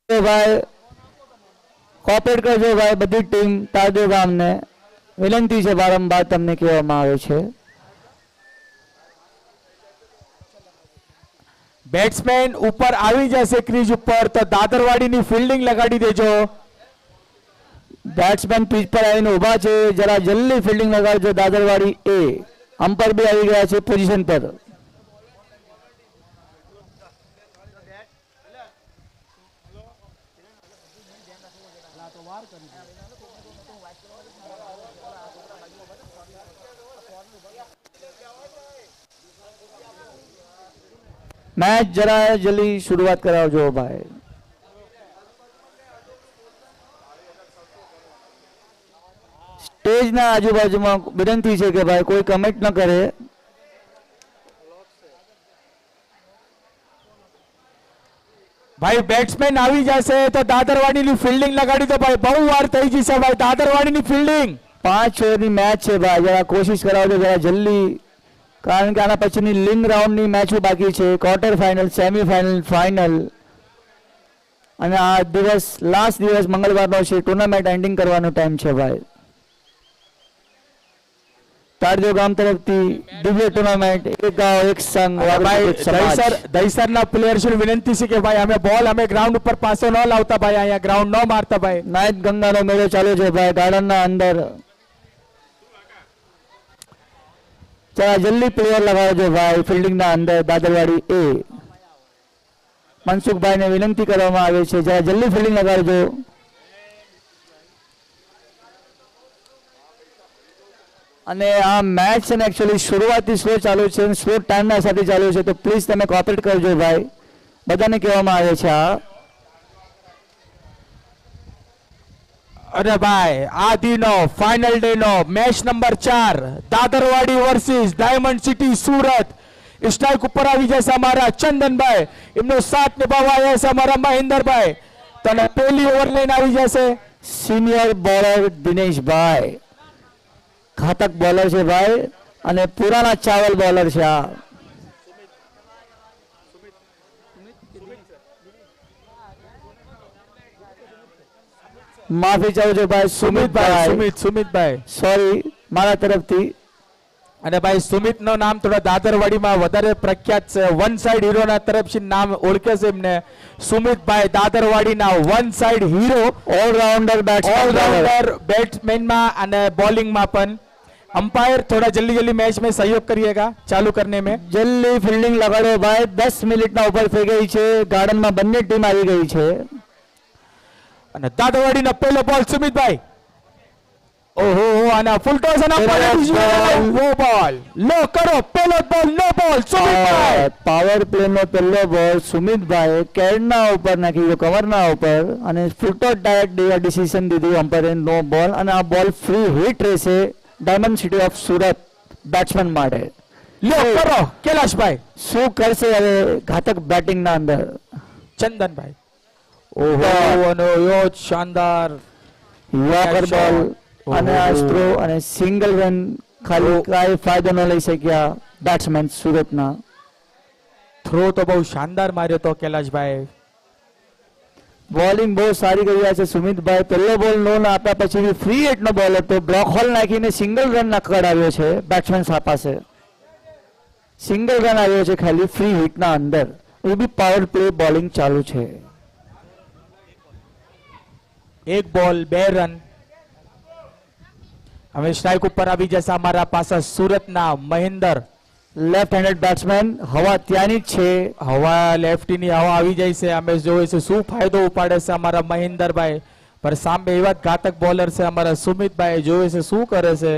ભાઈ કોઓપરેટ કરજો ભાઈ, બધી ટીમ તારદેવ ગામને વિનંતી છે, વારંવાર તમને કહેવામાં આવે છે. બેટ્સમેન ઉપર આવી જશે ક્રીજ ઉપર તો દાદરવાડીની ફિલ્ડિંગ લગાડી દેજો. બેટ્સમેન પીચ પર આવીને ઊભા છે, જરા જલ્દી ફિલ્ડિંગ લગાડજો. દાદરવાડી એ અમ્પાયર બી આવી ગયા છે પોઝિશન પર. मैच जरा जल्दी शुरुआत कराओ भाई. स्टेज ना आजूबाजू में विनंती है कि भाई कोई कमेंट न करे. ભાઈ બેટ્સમેન આવી જશે તો દાદરવાડીની ફિલ્ડિંગ લગાડી દો ભાઈ, બહુ વાર થઈ જશે ભાઈ. દાદરવાડીની ફિલ્ડિંગ 5 ઓવરની મેચ છે ભાઈ, જરા કોશિશ કરાવજો જરા જલ્દી, કારણ કે આના પછીની લીગ રાઉન્ડની મેચો બાકી છે. ક્વાર્ટર ફાઇનલ, સેમીફાઇનલ, ફાઇનલ, અને આ દિવસ લાસ્ટ દિવસ મંગળવારનો છે. ટુર્નામેન્ટ એન્ડિંગ કરવાનો ટાઈમ છે ભાઈ. તારદેવ ગામ તરફથી દિવ્ય ટુર્નામેન્ટ, એક ગાંવ એક સંઘ. ભાઈ દહીસરના પ્લેયર્સને વિનંતી છે કે ભાઈ અમે ગ્રાઉન્ડ ઉપર પાછો ન લાવતા ભાઈ, અહીંયા ગ્રાઉન્ડ ન મારતા ભાઈ. નાઇટ ગંગાનો મેળો ચાલુ છે ભાઈ ગાર્ડનના અંદર. જરા જલ્દી પ્લેયર લગાવજો ભાઈ ફિલ્ડિંગના અંદર. દાદરવાડી એ મનસુખભાઈને વિનંતી કરવામાં આવે છે, જરા જલ્દી ફિલ્ડિંગ લગાડજો. અને આ મેચ છે ને એકચ્યુઅલી શરૂઆતથી સ્લો ચાલુ છે, સ્લો ટાઈમના સાથે ચાલુ છે, તો પ્લીઝ તમે કોઓપરેટ કરજો ભાઈ, બધાને કહેવામાં આવે છે. અરે ભાઈ આદિનો ફાઇનલ ડે નો match number 4 Dadarwadi versus Diamond City Surat. Strike ઉપર આવી જશે અમારા ચંદનભાઈ, એમનો સાથ નિભાવવા આવ્યા છે અમારા મહેન્દ્રભાઈ. તો પહેલી ઓવર લઈને આવી જશે સિનિયર બોલર દિનેશભાઈ, ઘાતક બોલર છે ભાઈ, અને પુરાના ચાવલ બોલર છે. આ માફી ચાહું છું ભાઈ, સુમિતભાઈ સોરી મારા તરફથી. અને ભાઈ સુમિતનો નામ થોડા દાદરવાડીમાં વધારે પ્રખ્યાત છે, વન સાઈડ હીરોના તરફથી નામ ઓળખે છે એમને. સુમિતભાઈ દાદરવાડીના વન સાઈડ હીરો, ઓલરાઉન્ડર બેટ્સમેનમાં અને બોલિંગમાં પણ. अंपायर थोड़ा जल्दी जल्दी मैच में सहयोग करिएगा चालू करने में. जल्दी फील्डिंग लगाड़ो भाई, 10 મિનિટના ઉપર થઈ ગઈ છે. ગાર્ડનમાં બંને ટીમ આવી ગઈ છે. અને દાદરવાડીનો પહેલો બોલ સુમિતભાઈ, ઓહો અને ફૂલ ટોસ અને નો બોલ, લો કરો પહેલો બોલ, નો બોલ સુમિતભાઈ. પાવર પ્લે નો પહેલો બોલ સુમિતભાઈ કેરના ઉપર નાખ્યો, કવરના ઉપર, અને ફૂલ ટોસ ડાયરેક્ટ ડિસિઝન દીધું અમ્પાયરે, નો બોલ. અને આ બોલ ફ્રી હિટ રહેશે diamond city of Surat batsman માટે. લો કરો કૈલાશભાઈ, શું કરશે હવે ઘાતક બેટિંગ ના અંદર ચંદનભાઈ. ઓહો અને યો શાનદાર યોર્કર બોલ અને આ થ્રો અને સિંગલ રન, ખાલી કાઈ ફાયદો ન લઈ શક્યા બેટ્સમેન સુરતના. થ્રો તો બહુ શાનદાર માર્યો તો કૈલાશભાઈ. બોલિંગ બહુ સારી કરી રહ્યા છે સુમિતભાઈ. પહેલો બોલ નો આપ્યા પછી ફ્રી હિટ નો બોલ હતો, બ્લોક હોલ નાખીને સિંગલ રન કઢાવ્યો છે બેટ્સમેન પાસે. સિંગલ રન આવ્યો છે ખાલી ફ્રી હિટ ના અંદર. એ બી પાવર પ્લે બોલિંગ ચાલુ છે. એક બોલ 2 રન. હવે સ્ટ્રાઇક ઉપર આવી જશે અમારા પાસે સુરતના મહેન્દ્ર, લેફ્ટ હેન્ડેડ બેટ્સમેન. હવા ત્યાંની જ છે, હવા લેફ્ટીની હવા આવી જાય છે. અમે જોઈએ છે શું ફાયદો ઉપાડે છે અમારા મહેન્દ્રભાઈ, પર સામે એવા ઘાતક બોલર છે અમારા સુમિતભાઈ. જોઈએ છે શું કરે છે.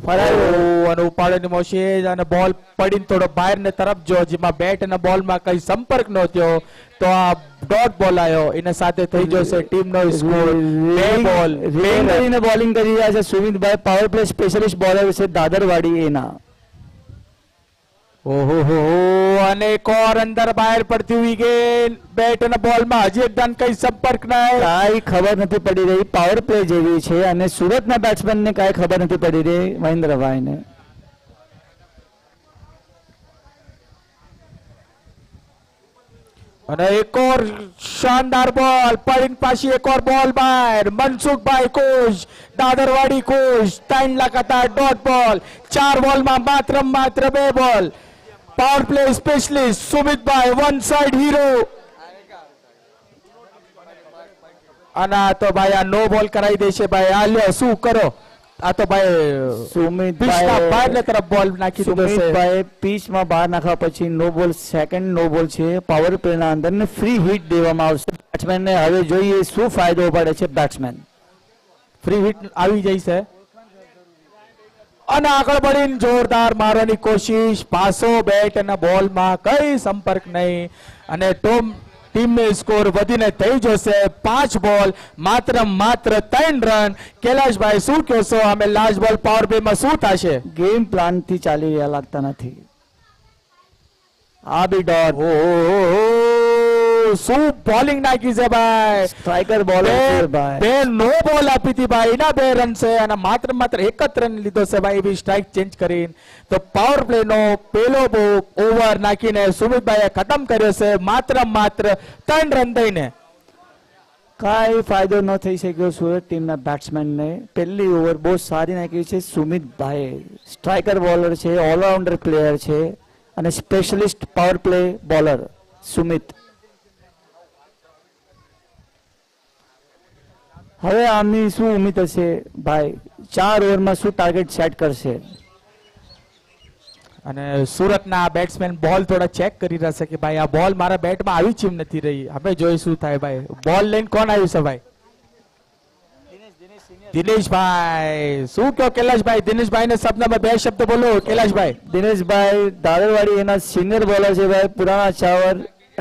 અને ઉપાડેની મોશેજ અને બોલ પડીને થોડો બહાર ને તરફ જો, જેમાં બેટ અને બોલમાં કઈ સંપર્ક ન થયો તો આ ડોટ બોલ આવ્યો, એના સાથે થઈ જશે ટીમનો સ્કોર 2 બોલ. કરીને બોલિંગ કરી રહ્યા છે સુમિતભાઈ. પાવર પ્લે સ્પેશિયલિસ્ટ બોલર છે દાદરવાડી એના. ઓહો હો, અને એક ઓર અંદર બહાર પડતી વિકેટ. બેટ અને બોલમાં હજી એકદમ કઈ સંપર્ક નહીં, કાઈ ખબર નથી પડી રહી. પાવર પ્લે જેવી છે અને સુરતના બેટ્સમેનને કાઈ ખબર નથી પડી રહી મહેન્દ્રભાઈને. અને એક ઓર શાનદાર બોલ પડીને પાછી એક ઓર બોલ બહાર મનસુખભાઈ કોચ દાદરવાડી કોચ 3 લગાતાર ડોટ બોલ 4 બોલમાં માત્ર 2 ball power play specialist Sumitbhai one side hero અને આ તો ભાઈ આ નો બોલ કરાવી દેશે ભાઈ આ લ્યો શું કરો આ તો ભાઈ સુમિતભાઈ બહારની તરફ બોલ નાખી દીધો છે સુમિતભાઈ પીચમાં બહાર નાખવા પછી નો બોલ સેકન્ડ નો બોલ છે પાવર પ્લેના અંદર ને ફ્રી હિટ દેવામાં આવશે બેટ્સમેનને હવે જોઈએ શું ફાયદો પડે છે બેટ્સમેન ફ્રી હિટ આવી જાય છે અને આગળ बढ़ीને જોરદાર મારવાની કોશિશ પાસો બેટ અને બોલમાં કઈ સંપર્ક નહીં અને ટીમને સ્કોર વધીને થઈ જશે 5 બોલ માત્ર 3 રન કૈલાશભાઈ શું કહેશો અમે લાસ્ટ બોલ પાવર પ્લેમાં શું થશે ગેમ પ્લાન થી ચાલી રહ્યા લાગતા નથી આ બી ડોટ શું બોલિંગ નાખી છે ભાઈ સ્ટ્રાઇકર બોલર છે ભાઈ બે નો બોલ આપી હતી ભાઈ એના 2 રન છે અને માત્ર 1 જ રન લીધો છે ભાઈ એવી સ્ટ્રાઇક ચેન્જ કરીને તો પાવર પ્લે નો પેલો ઓવર નાખીને સુમિતભાઈએ ખતમ કર્યો છે માત્ર 3 રન દઈને કાંઈ ફાયદો ન થઈ શક્યો સુરત ટીમના બેટ્સમેનને પહેલી ઓવર બહુ સારી નાખી છે સુમિતભાઈ સ્ટ્રાઇકર બોલર છે ઓલરાઉન્ડર પ્લેયર છે અને specialist power play bowler Sumit હવે આમની શું ઉમ્મીદ હશે ભાઈ 4 ઓવરમાં શું ટાર્ગેટ સેટ કરશે અને સુરતના બેટ્સમેન બોલ થોડા ચેક કરી રહ્યા છે કે ભાઈ આ બોલ મારા બેટમાં આવી ચીમ નથી રહી હવે જોઈ શું થાય ભાઈ બોલ લઈને કોણ આવ્યું છે ભાઈ દિનેશભાઈ શું કહો કૈલાશભાઈ દિનેશભાઈ ને શબ્દમાં 2 શબ્દ બોલો કૈલાશભાઈ દિનેશભાઈ દાદરવાડી એના સિનિયર બોલર છે ભાઈ પુરાણા ચાવર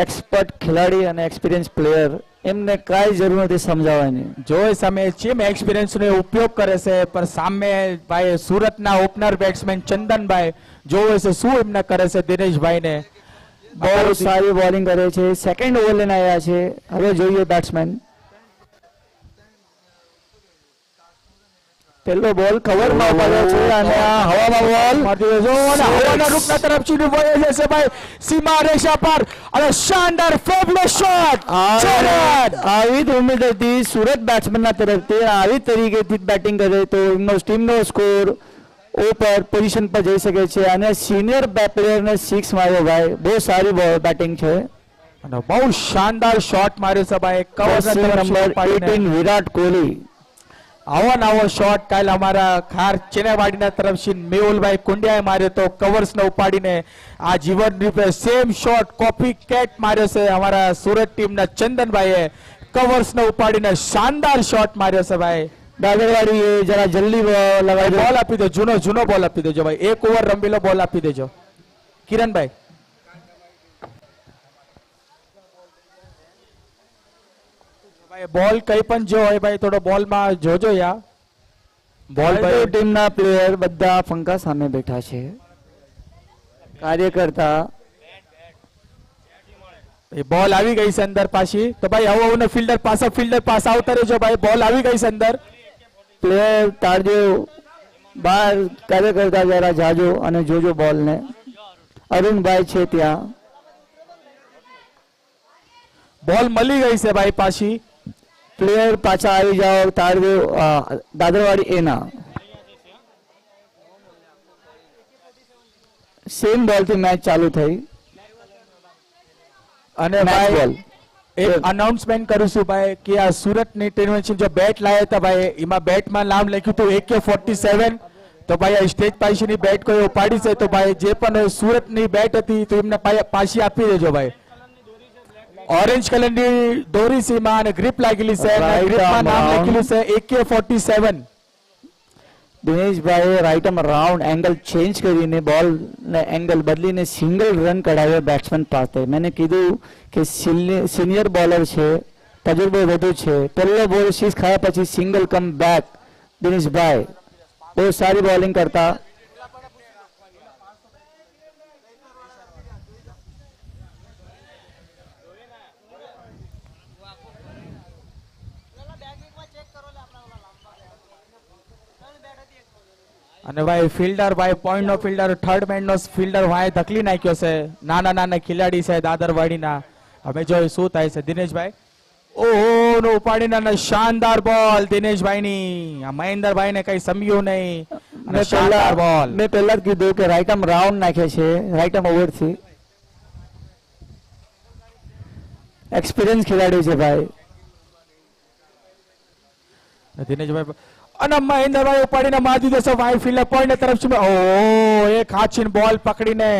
એક્સપર્ટ ખેલાડી અને એક્સપિરિયન્સ પ્લેયર એમને કાંઈ જરૂર નથી સમજાવવાની જોઈ સામે ચીમ એક્સપિરિયન્સ નો ઉપયોગ કરે છે પણ સામે ભાઈ સુરતના ઓપનર બેટ્સમેન ચંદનભાઈ જોવે છે શું એમને કરે છે દિનેશભાઈ ને બહુ સારી બોલિંગ કરે છે સેકન્ડ ઓવર લઈને આવ્યા છે હવે જોઈએ બેટ્સમેન પહેલો બોલ કવરમાં પડ્યો છે અને આ હવામાં બોલ મારતી જો અને હવાના રૂપના તરફ ચીડી વળે જશે ભાઈ સીમા રેખા પર અને શાનદાર ફેબલેસ શોટ આવી જ ઉમ્મીદ હતી સુરત બેટ્સમેનના તરફથી આવી તરીકેથી બેટિંગ કરે તો એમનો ટીમનો સ્કોર ઉપર પોઝિશન પર જઈ શકે છે અને સિનિયર પ્લેયરને 6 માર્યો ભાઈ બહુ સારી બેટિંગ છે અને બહુ શાનદાર શોટ માર્યો છે ભાઈ કવર નંબર 18 વિરાટ કોહલી આવો શોટ કાલે અમારા ખાર ચેનાવાડીના તરફથી મેહુલભાઈ કુંડિયાએ માર્યો તો કવર્સ ને ઉપાડીને આ જીવન રૂપે સેમ શોટ કોપી કેટ માર્યો છે અમારા સુરત ટીમના ચંદનભાઈએ કવર્સ ને ઉપાડીને શાનદાર શોટ માર્યો છે ભાઈ દાદરવાડી જરા જલ્દી લગાવી બોલ આપી દો જૂનો બોલ આપી દેજો ભાઈ 1 ઓવર રમેલો બોલ આપી દેજો કિરણભાઈ બોલ કઈ પણ જો હોય ભાઈ થોડો બોલમાં જોજો યા બોલ ભાઈ ટીમના પ્લેયર બધા પંખા સામે બેઠા છે કાર્યકર્તા બોલ આવી ગઈ છે અંદર પાછી તો ભાઈ હવે ફિલ્ડર પાસ આવતા રહેજો ભાઈ બોલ આવી ગઈ છે અંદર પ્લેયર તાળજો બહાર કાર્યકર્તા જરા જાજો અને જોજો બોલને અરુણભાઈ છે ત્યાં બોલ મળી ગઈ છે ભાઈ પાછી પ્લેયર પાછા આવી જાઓ તાળજો દાદરવાડી એના સેમ બોલ થી મેચ ચાલુ થઈ અને ભાઈ એક અનાઉન્સમેન્ટ કરું છું ભાઈ કે આ સુરતની ટીમે જો બેટ લાવ્યા હતા ભાઈ એમાં બેટમાં નામ લખ્યું હતું AK-47 તો ભાઈ આ સ્ટેજ પાસેની બેટ કોઈ ઉપાડી છે તો ભાઈ જે પણ સુરતની બેટ હતી તો એમને પાછી આપી દેજો ભાઈ ઓરેન્જ કલરની દોરી સીમા અને ગ્રીપ લાગેલી છે અને ગ્રીપમાં નામ લખેલું છે AK-47 દિનેશભાઈએ right arm round angle change કરીને બોલ ને એંગલ બદલીને સિંગલ રન કઢાવ્યો બેટ્સમેન પાસે મેં કીધું કે સિનિયર બોલર છે તજુર્બો વધુ છે પહેલો બોલ 6 ખાયા પછી સિંગલ કમ બેક દિનેશભાઈ બહુ સારી બોલિંગ કરતા અને ભાઈ ફિલ્ડર ભાઈ પોઈન્ટ નો ફિલ્ડર થર્ડ મેન નો ફિલ્ડર ભાઈ ધકલી નાખ્યો છે નાના ખેલાડી છે દાદરવાડીના અમે જોઈએ શું થાય છે દિનેશભાઈ. ઓહો નો ઉપાડીને અને શાનદાર બોલ દિનેશભાઈની. આ મહેન્દ્રભાઈને કઈ સમજ્યું નહીં અને શાનદાર બોલ. મેં પહેલા જ કીધું કે રાઈટ આર્મ રાઉન્ડ નાખે છે, રાઈટ આર્મ ઓવરથી. એક્સપિરિયન્સ ખેલાડી છે ભાઈ. દિનેશભાઈ અને મહેન્દ્રભાઈ ઉપાડીને મારી દીધો છે વાઇડ ફિલ્ડર પોઈન્ટ તરફથી. ઓહો એક હાથથી બોલ પકડીને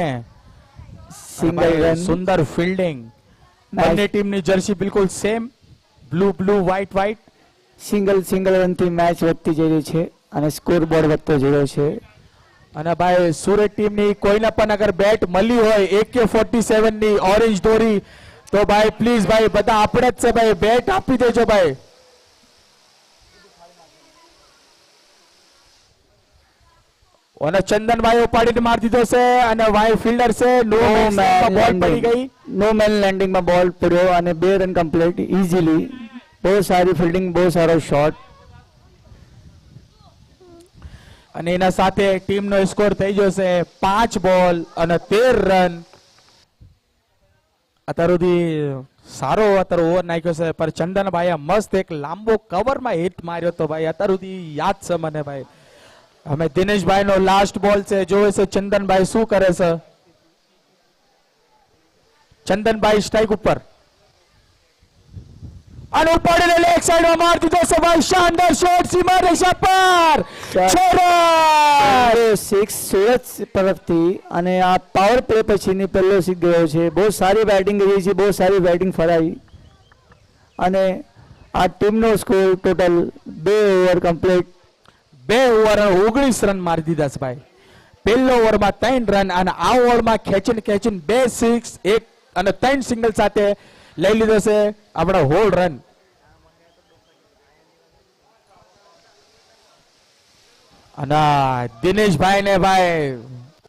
સિંગલ રન. સુંદર ફિલ્ડિંગ. બંને ટીમની જર્સી બિલકુલ same, blue blue white white. Single રનથી મેચ વધતી જઈ રહી છે અને સ્કોર બોર્ડ વધતો જઈ રહ્યો છે. અને ભાઈ સુરત ટીમની કોઈને પણ અગર બેટ મળી હોય AK-47 ની ઓરેન્જ દોરી તો ભાઈ પ્લીઝ ભાઈ બધા આપણે જ છે ભાઈ, બેટ આપી દેજો ભાઈ. અને ચંદનભાઈ ઉપાડીને મારી દીધો છે અને વાઇડ ફિલ્ડર છે. બોલ પડી ગઈ. નો મેન લેન્ડિંગમાં બોલ પડ્યો અને 2 રન કમ્પ્લીટ ઇઝીલી. બહુ સારી ફિલ્ડિંગ, બહુ સારો શોટ. અને એના સાથે ટીમનો સ્કોર થઈ જશે 5 બોલ અને 13 રન. અત્યાર સુધી સારો ઓવર નાખ્યો છે પર ચંદનભાઈએ મસ્ત એક લાંબો કવરમાં હિટ માર્યો તો ભાઈ, અત્યાર સુધી યાદ છે મને ભાઈ. અમે દિનેશભાઈ નો લાસ્ટ બોલ છે, જોવે છે ચંદનભાઈ શું કરે છે. ચંદનભાઈ સ્ટ્રાઇક ઉપર અને ઉપાડીને લેગ સાઈડમાં માર દીધો છે ભાઈ. શાનદાર શોટ સીમા રેખા પર. 6 સુરત તરફથી અને આ પાવર પ્લે પછીની પહેલો સિક્સ ગયો છે. બહુ સારી બેટિંગ કરી છે, બહુ સારી બેટિંગ ફરાઈ અને આ ટીમનો score total 2 over complete. 2 over 19 run મારી દીધા છે ભાઈ. પહેલો ઓવરમાં 3 રન અને આ ઓવરમાં ખેંચીને 2 સિક્સ 1 અને 3 સિંગલ સાથે લઈ લીધો છે આપણા હોલ રન. અને દિનેશભાઈ ને ભાઈ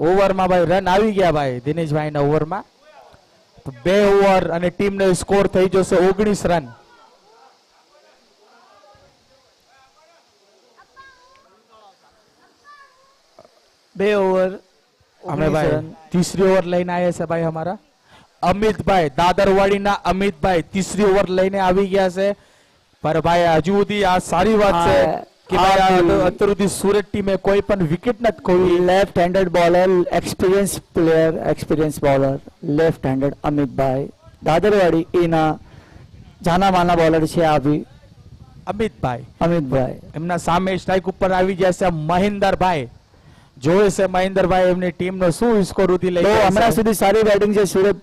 ઓવરમાં ભાઈ રન આવી ગયા ભાઈ દિનેશભાઈ ના ઓવરમાં. 2 ઓવર અને ટીમનો સ્કોર થઈ જશે 19 રન. બે ઓવર અમે ભાઈ तीसरी ओवर લઈને આવ્યા છે ભાઈ અમારા અમિતભાઈ દાદરવાડીના અમિતભાઈ तीसरी ओवर લઈને આવી ગયા છે. પર ભાઈ હજુ સુધી આ સારી વાત છે કે ભાઈ અત્યાર સુધી સુરત ટીમે કોઈ પણ વિકેટ નથી ખોઈ. Left handed bowler, experience player, experience bowler, left handed Amitbhai Dadarwadi એના જાના માના બોલર છે. આવી અમિતભાઈ એમના સામે સ્ટ્રાઇક ઉપર આવી ગયા છે મહેન્દ્રભાઈ. જોવે છે મહેન્દ્રભાઈ એમની ટીમનો શું સ્કોર સુધી લઈ ગયા છે. હમણાં સુધી સારી બેટિંગ છે. સુરત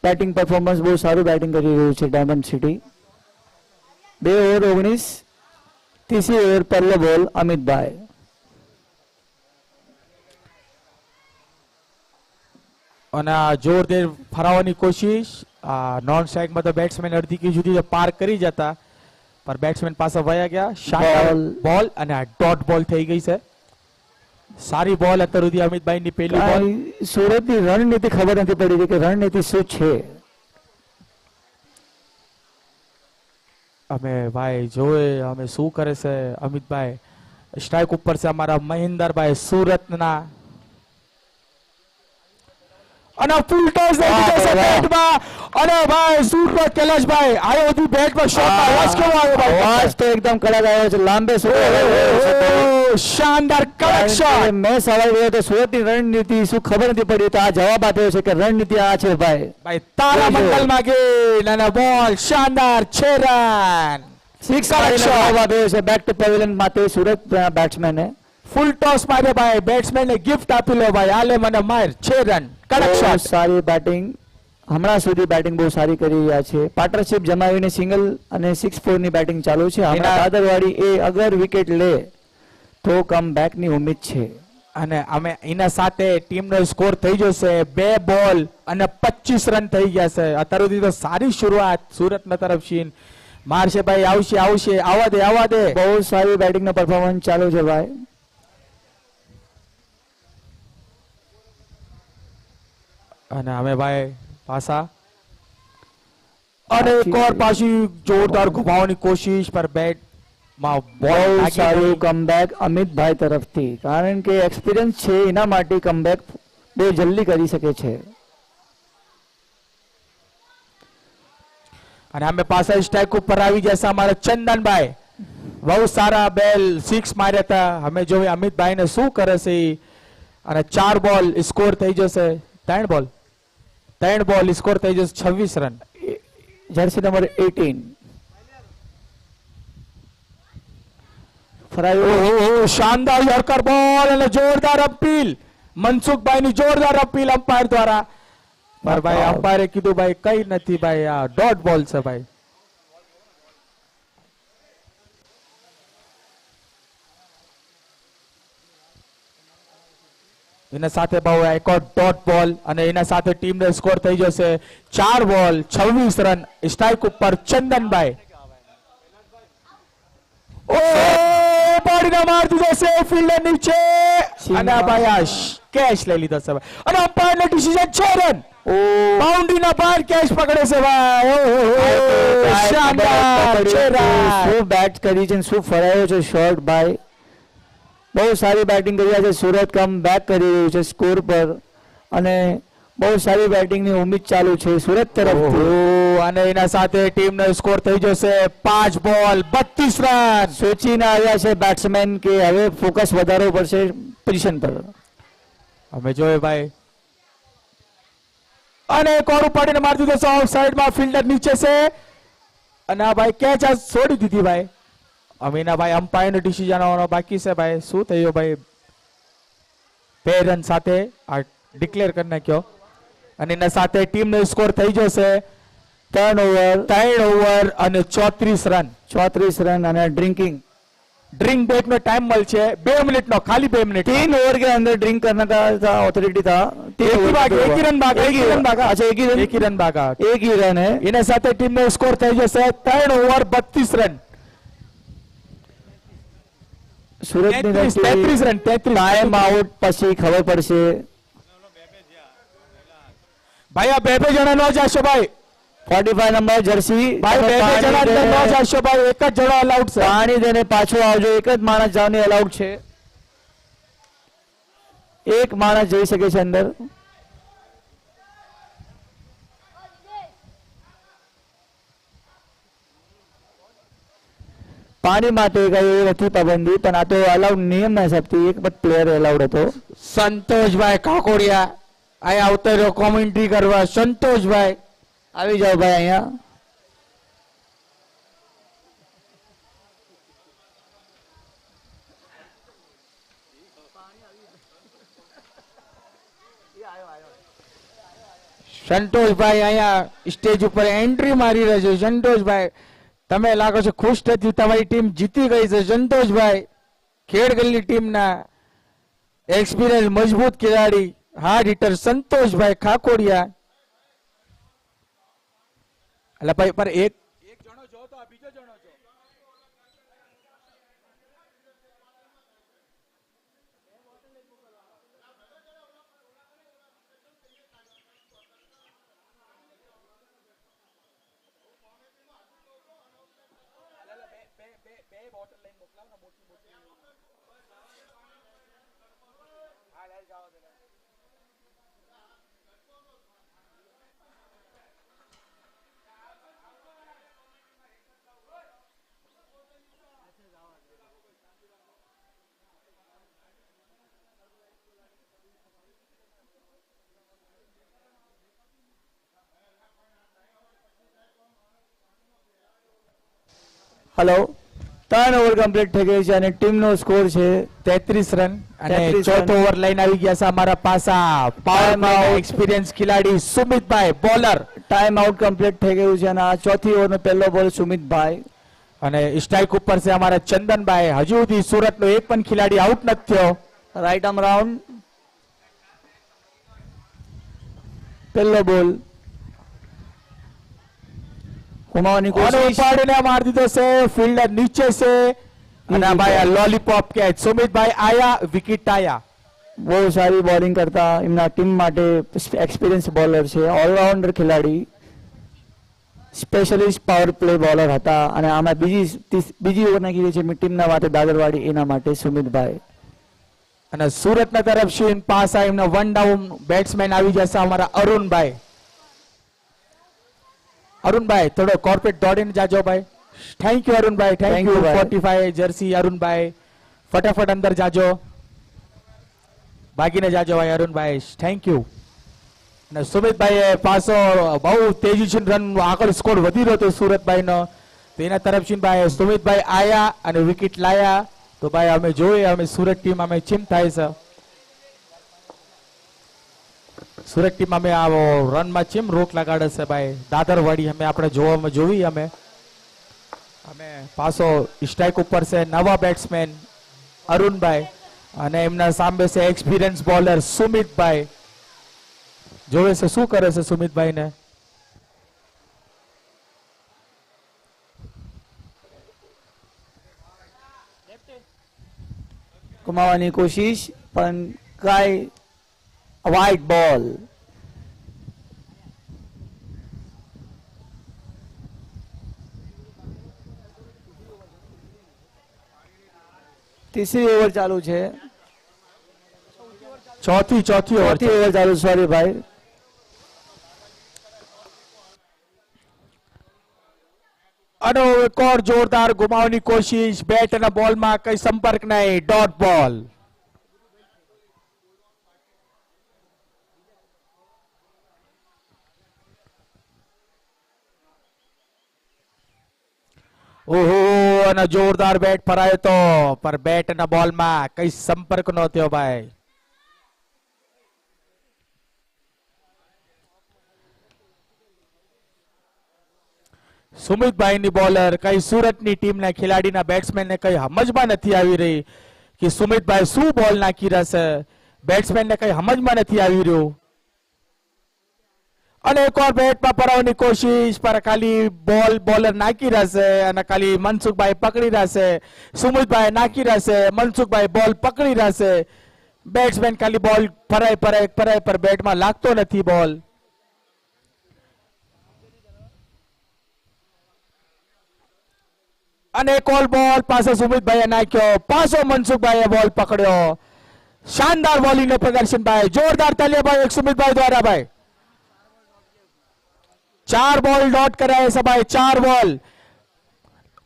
બેટિંગ પરફોર્મન્સ બહુ સારું બેટિંગ કરી રહ્યું છે ડાયમંડ સિટી. 2 ઓવર 19, तीसरी ओवर पहले बॉल अमितभाई. અને જોરદાર ફરાવવાની કોશિશ. નોન સ્ટ્રાઇક માં તો બેટ્સમેન અડધી કી સુધી પાર કરી જતા પર બેટ્સમેન પાસે વયા ગયા. શાનદાર બોલ અને ડોટ બોલ થઈ ગઈ છે. સારી બોલ અત્યાર સુધી અમિતભાઈ ની પહેલી બોલ. સુરતની રણનીતિ ખબર નથી પડી કે રણનીતિ શું છે. અમે ભાઈ જોવે અમે શું કરે છે અમિતભાઈ. સ્ટ્રાઇક ઉપર છે અમારા મહેન્દ્રભાઈ સુરતના. અને ફૂલ ટોસ દઈ દીધો છે બેટમાં. અને ભાઈ સુરત કૈલાશભાઈ આયો હતી બેટમાં શોટ અવાજ કેવો આવ્યો ભાઈ? અવાજ તો એકદમ કડક આવ્યો છે. લાંબે શાનદાર કડક શોટ. મેં સવાલ કર્યો તો સુરતની રણનીતિ શું ખબર નથી પડી તો આ જવાબ આપ્યો છે કે રણનીતિ આ છે ભાઈ. ભાઈ તારા મંડલમાં ગઈ નાના બોલ શાનદાર 6 રન. 6 જવાબ આપ્યો છે બેક ટુ પેવેલિયન માટે સુરત બેટ્સમેને. ફૂલ ટોસ માર્યો ભાઈ. બેટ્સમેન ને ગિફ્ટ આપી લો ભાઈ. આલે મને માર 6 રન. કડક શોટ. સારી બેટિંગ હમણાં સુધી બેટિંગ બહુ સારી કરી રહ્યા છે. પાર્ટનરશિપ જમાવીને સિંગલ અને 6-4 ની બેટિંગ ચાલુ છે. હમણાં દાદરવાડી એ અગર વિકેટ લે તો કમ બેક ની ઉમ્મીદ છે. અને અમે એના સાથે ટીમનો સ્કોર થઈ જશે 2 બોલ અને 25 રન થઈ ગયા છે. અત્યાર સુધી તો સારી શરૂઆત સુરતના તરફથી. મારશે ભાઈ આવશે આવા દે. બહુ સારી બેટિંગ નો પરફોર્મન્સ ચાલુ છે ભાઈ. અને અમે ભાઈ પાછા અને એક ઓર પાછી જોરદાર ઘુમાવવાની કોશિશ પર બેટ માં બોલ સારું કમબેક અમિતભાઈ તરફથી. કારણ કે એક્સપિરિયન્સ છે એના માટે કમબેક બહુ જલ્દી કરી શકે છે. અને અમે પાછા સ્ટ્રાઇક ઉપર આવી જશે અમારા ચંદનભાઈ. બહુ સારા બેલ 6 માર્યા હતા. અમે જોઈએ અમિતભાઈ ને શું કરે છે ઈ. અને 4 બોલ સ્કોર થઈ જશે. 3 બોલ સ્કોર થઈ જશે 26 રન. Jersey number 18 ફરાયો. ઓહો, શાનદાર યોર્કર બોલ અને જોરદાર અપીલ. મનસુખભાઈ ની જોરદાર અપીલ અમ્પાયર દ્વારા. પર ભાઈ અમ્પાયરે કીધું ભાઈ કઈ નથી ભાઈ, આ ડોટ બોલ છે ભાઈ. એના સાથે બહુ એક ડોટ બોલ અને એના સાથે ટીમને સ્કોર થઈ જશે 4 બોલ 26 રન. સ્ટ્રાઇક ઉપર ચંદનભાઈ. ઓ બોડીને માર દીધો છે ફિલ્ડર નીચે અને આ ભાઈ આ કેચ લઈ લીધો છે ભાઈ. અને અમ્પાયરનો ડિસિઝન 6 રન. બાઉન્ડ્રી ના બહાર કેચ પકડે છે ભાઈ. ઓહો, શાનદાર 6 રન. શું બેટ કરી છે, શું ફરાયો છે શોટ ભાઈ. બહુ સારી બેટિંગ કરી છે. સુરત કમ બેક કરી રહ્યું છે સ્કોર પર અને બહુ સારી બેટિંગની ઉમ્મીદ ચાલુ છે સુરત તરફથી. ઓહો, અને એના સાથે ટીમનો સ્કોર થઈ જશે 5 બોલ 32 રન. સોચીને આવ્યા છે બેટ્સમેન કે હવે ફોકસ વધારવું પડશે પોઝિશન પર. અમે જોઈએ ભાઈ. અને કોરું પાડીને મારી દીધો છે ઓફ સાઈડમાં. ફિલ્ડર નીચે છે અને આ ભાઈ કેચ આ છોડી દીધી ભાઈ. અમીના ભાઈ અમ્પાયરનો ડિસિઝન આવવાનો બાકી છે ભાઈ. શું થયું ભાઈ? 2 રન સાથે આ ડિક્લેર કરી નાખ્યો અને એના સાથે ટીમનો સ્કોર થઈ જશે 3 ઓવર અને 34 રન. 34 રન અને ડ્રિंकिंग ड्रिंक ब्रेक में टाइम મળશે 2 मिनट નો, खाली 2 मिनट. 3 ओवर के अंदर ड्रिंक करने का ऑथोरिटी था. एक ही रन भागा. अच्छा एक ही रन भागा. एक ही रन है. એના સાથે ટીમનો સ્કોર થઈ જશે 3 over 32 run. Surat 33 run. Time out પછી ખબર પડશે ભાઈ. આ બે જણા ન જશો ભાઈ. 45 નંબર જર્સી ભાઈ બે જણા અંદર ન જશો ભાઈ. એક જ જણો અલાઉડ છે. પાણી દેને પાછો આવજો. એક જ માણસ જવાની અલાઉડ છે. એક માણસ જઈ શકે છે અંદર. પાણી માટે કઈ નથી પાબંદી, પણ આ તો અલાઉડ નિયમના હિસાબથી એક જ પ્લેયર અલાઉડ હતો. સંતોષભાઈ કાકોડિયા અહીંયા આવતો રહ્યો કોમેન્ટ્રી કરવા. સંતોષભાઈ આવી જાઓ ભાઈ અહીંયા. સંતોષભાઈ અહીંયા સ્ટેજ ઉપર એન્ટ્રી મારી રહ્યા છે. સંતોષભાઈ તમે લાગો છો ખુશ થતી, તમારી ટીમ જીતી ગઈ છે. સંતોષભાઈ ખેડગલ્લી ટીમના એક્સપિરિયન્સ મજબૂત ખેલાડી હાર્ડ હિટર સંતોષભાઈ ખાકોડિયા. એટલે ભાઈ પર એક જણો જો તો આ બીજો જણો જો. હેલો, 3 ઓવર કમ્પ્લીટ થઈ ગઈ છે અને ટીમનો સ્કોર છે 33 રન. અને 33 ચોથો ઓવર લઈને આવી ગયા છે અમારા પાસા પાવર એક્સપિરિયન્સ ખેલાડી સુમિતભાઈ બોલર. ટાઈમ આઉટ કમ્પ્લીટ થઈ ગયું છે અને આ ચોથી ઓવરનો પહેલો બોલ સુમિતભાઈ. અને સ્ટ્રાઇક ઉપર છે અમારા ચંદનભાઈ. હજુ સુધી સુરતનો એક પણ ખેલાડી આઉટ નથી થયો. Right arm round. પહેલો બોલ ગુમાવવાની કોશિશ. ઉપાડીને માર દીધો છે. ફિલ્ડર નીચે છે અને આ ભાઈ લોલીપોપ કેચ. સુમિતભાઈ આયા, વિકેટ આયા. બહુ સારી બોલિંગ કરતા એમના ટીમ માટે એક્સપિરિયન્સ બોલર છે. ઓલરાઉન્ડર ખેલાડી, સ્પેશિયલિસ્ટ પાવર પ્લે બોલર હતા. અને આમાં બીજી ઓવર નાખી છે ટીમના માટે દાદરવાડી, એના માટે સુમિતભાઈ. અને સુરતના તરફથી પાસા એમના વન ડાઉન બેટ્સમેન આવી જશે અમારા અરુણભાઈ. અરુણભાઈ થોડો કોર્પોરેટ દોડીને જાજો ભાઈ. Thank you Arunbhai, thank Thank you. you, ભાઈ. 45 જર્સી અરુણભાઈ, ફટાફટ અંદર જાજો, ભાગીને જાજો ભાઈ અરુણભાઈ, થેન્ક યુ. અને સુમિતભાઈએ પાછો બહુ તેજીથી રન આગળ સ્કોર વધી રહ્યો હતો સુરતભાઈનો, તો એના તરફથી ભાઈ સુમિતભાઈ આયા અને વિકેટ લાયા. તો ભાઈ અમે જોઈએ અમે સુરત ટીમ અમે ચીમ થાય છે, સુરત ટીમ અમે આવો રનમાં ચીમ રોક લગાડે છે ભાઈ. દાદરવાડી અમે આપણે જોવામાં જોવી અમે પાછો સ્ટ્રાઇક ઉપર છે નવા બેટ્સમેન અરુણભાઈ અને એમના સામે છે એક્સપિરિયન્સ બોલર સુમિતભાઈ. જોવે છે શું કરે છે સુમિતભાઈ ને. ગુમાવવાની કોશિશ પણ કાંઈ વાઇડ બોલ. ત્રીસરી ઓવર ચાલુ છે, ચોથી ઓવર ચોથી ઓવર ચાલુ, સોરી ભાઈ. અને એક ઓર જોરદાર ગુમાવવાની કોશિશ, બેટ અને બોલમાં કઈ સંપર્ક નહીં, ડોટ બોલ. ઓહો અને જોરદાર બેટ ફરાયો તો પર બેટ અને બોલમાં કઈ સંપર્ક નો થયો ભાઈ. સુમિતભાઈની બોલર કઈ સુરતની ટીમના ખેલાડીના બેટ્સમેનને કઈ સમજમાં નથી આવી રહી કે સુમિતભાઈ શું બોલ નાખી રહ્યા છે, બેટ્સમેનને કઈ સમજમાં નથી આવી રહ્યું. અને એક ઓર બેટમાં પરાવવાની કોશિશ પર ખાલી બોલર નાખી રહેશે અને ખાલી મનસુખભાઈ પકડી રહેશે. સુમિતભાઈ નાખી રહેશે, મનસુખભાઈ બોલ પકડી રહેશે. બેટ્સમેન ખાલી બોલ ફરાય પર બેટમાં લાગતો નથી બોલ. અને એક ઓલ બોલ પાસે સુમિતભાઈએ નાખ્યો, પાછો મનસુખભાઈએ બોલ પકડ્યો. શાનદાર બોલિંગ નું પ્રદર્શન ભાઈ, જોરદાર તાલિયા ભાઈ એક સુમિતભાઈ દ્વારા ભાઈ. 4 બોલ ડોટ કરાય છે ભાઈ, 4 બોલ.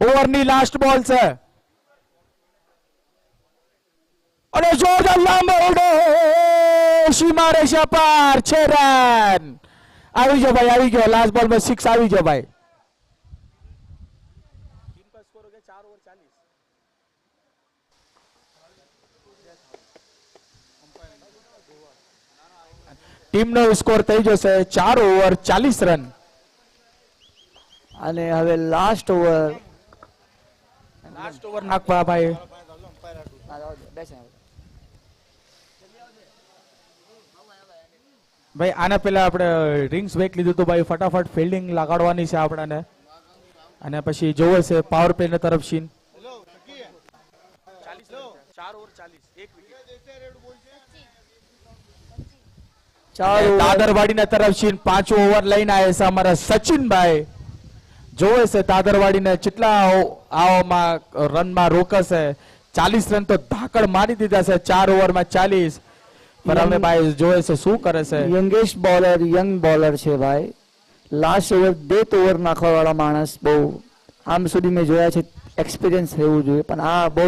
ઓવરની લાસ્ટ બોલ છે અને જોરદાર લાંબો ઓવર, સીમા રેખા પાર, 6 રન. આવી ગયો ભાઈ, આવી ગયો. લાસ્ટ બોલમાં 6 આવી ગયો ભાઈ. ટીમનો સ્કોર થઈ જશે 4 ઓવર 40 રન. અને હવે લાસ્ટ ઓવર નાખવા ભાઈ. ભાઈ આના પહેલા આપણે રિંગ્સ બેક લીધું તો ભાઈ ફટાફટ ફિલ્ડિંગ લગાડવાની છે આપણને અને પછી જોવે છે પાવર પ્લે ની તરફ સીન. દાદરવાડીના તરફ સીન 5 ઓવર લઈને આવે છે અમારા સચિનભાઈ. જોવે છે દાદરવાડીને કેટલા આવમાં રનમાં રોકશે. 40 રન તો ધાકડ મારી દીધા છે 4 ઓવરમાં 40. પર અમે ભાઈ જોવે છે શું કરે છે. યંગેસ્ટ બોલર, યંગ બોલર છે ભાઈ. લાસ્ટ ઓવર 2 ઓવર નાખવા વાળા માણસ બહુ આમ સુધી મેં જોયા છે, એક્સપિરિયન્સ રહેવું જોઈએ. પણ આ બહુ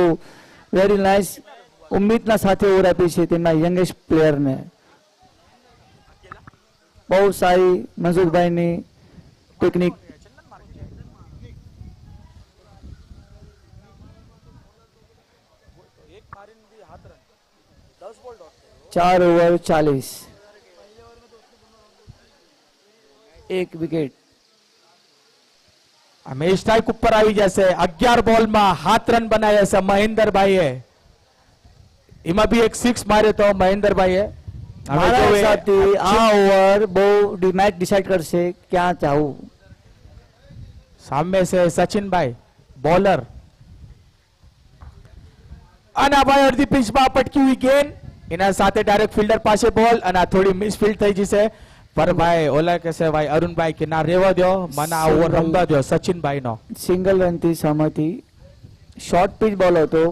વેરી નાઇસ ઉમ્મીદના સાથે ઓવર આપી છે તેમના યંગેસ્ટ પ્લેયરને. બહુ સારી મનસુખભાઈની ટેકનિક. 4 over 40, 1 wicket. અમે સ્ટ્રાઇક ઉપર આવી જશે. 11 બોલમાં 7 રન બનાવ્યા છે મહેન્દ્રભાઈએ. એમાં બી એક 6 માર્યો તો મહેન્દ્રભાઈએ. મારા હિસાબથી આ ઓવર બહુ મેચ ડિસાઈડ કરશે ક્યાં જવું. સામે છે સચિનભાઈ બોલર અને ભાઈ અડધી પિચમાં પટકી વિકેટ. એના સાથે ડાયરેક્ટ ફિલ્ડર પાસે બોલ અને આ થોડી મિસફિલ્ડ થઈ જશે. પર ભાઈ ઓલા કે છે ભાઈ અરુણભાઈ કે ના રેવા દો, મને આ ઓવર રમવા દો સચિનભાઈ નો. સિંગલ રનથી સહમતિ. શોર્ટ પિચ બોલ હતો,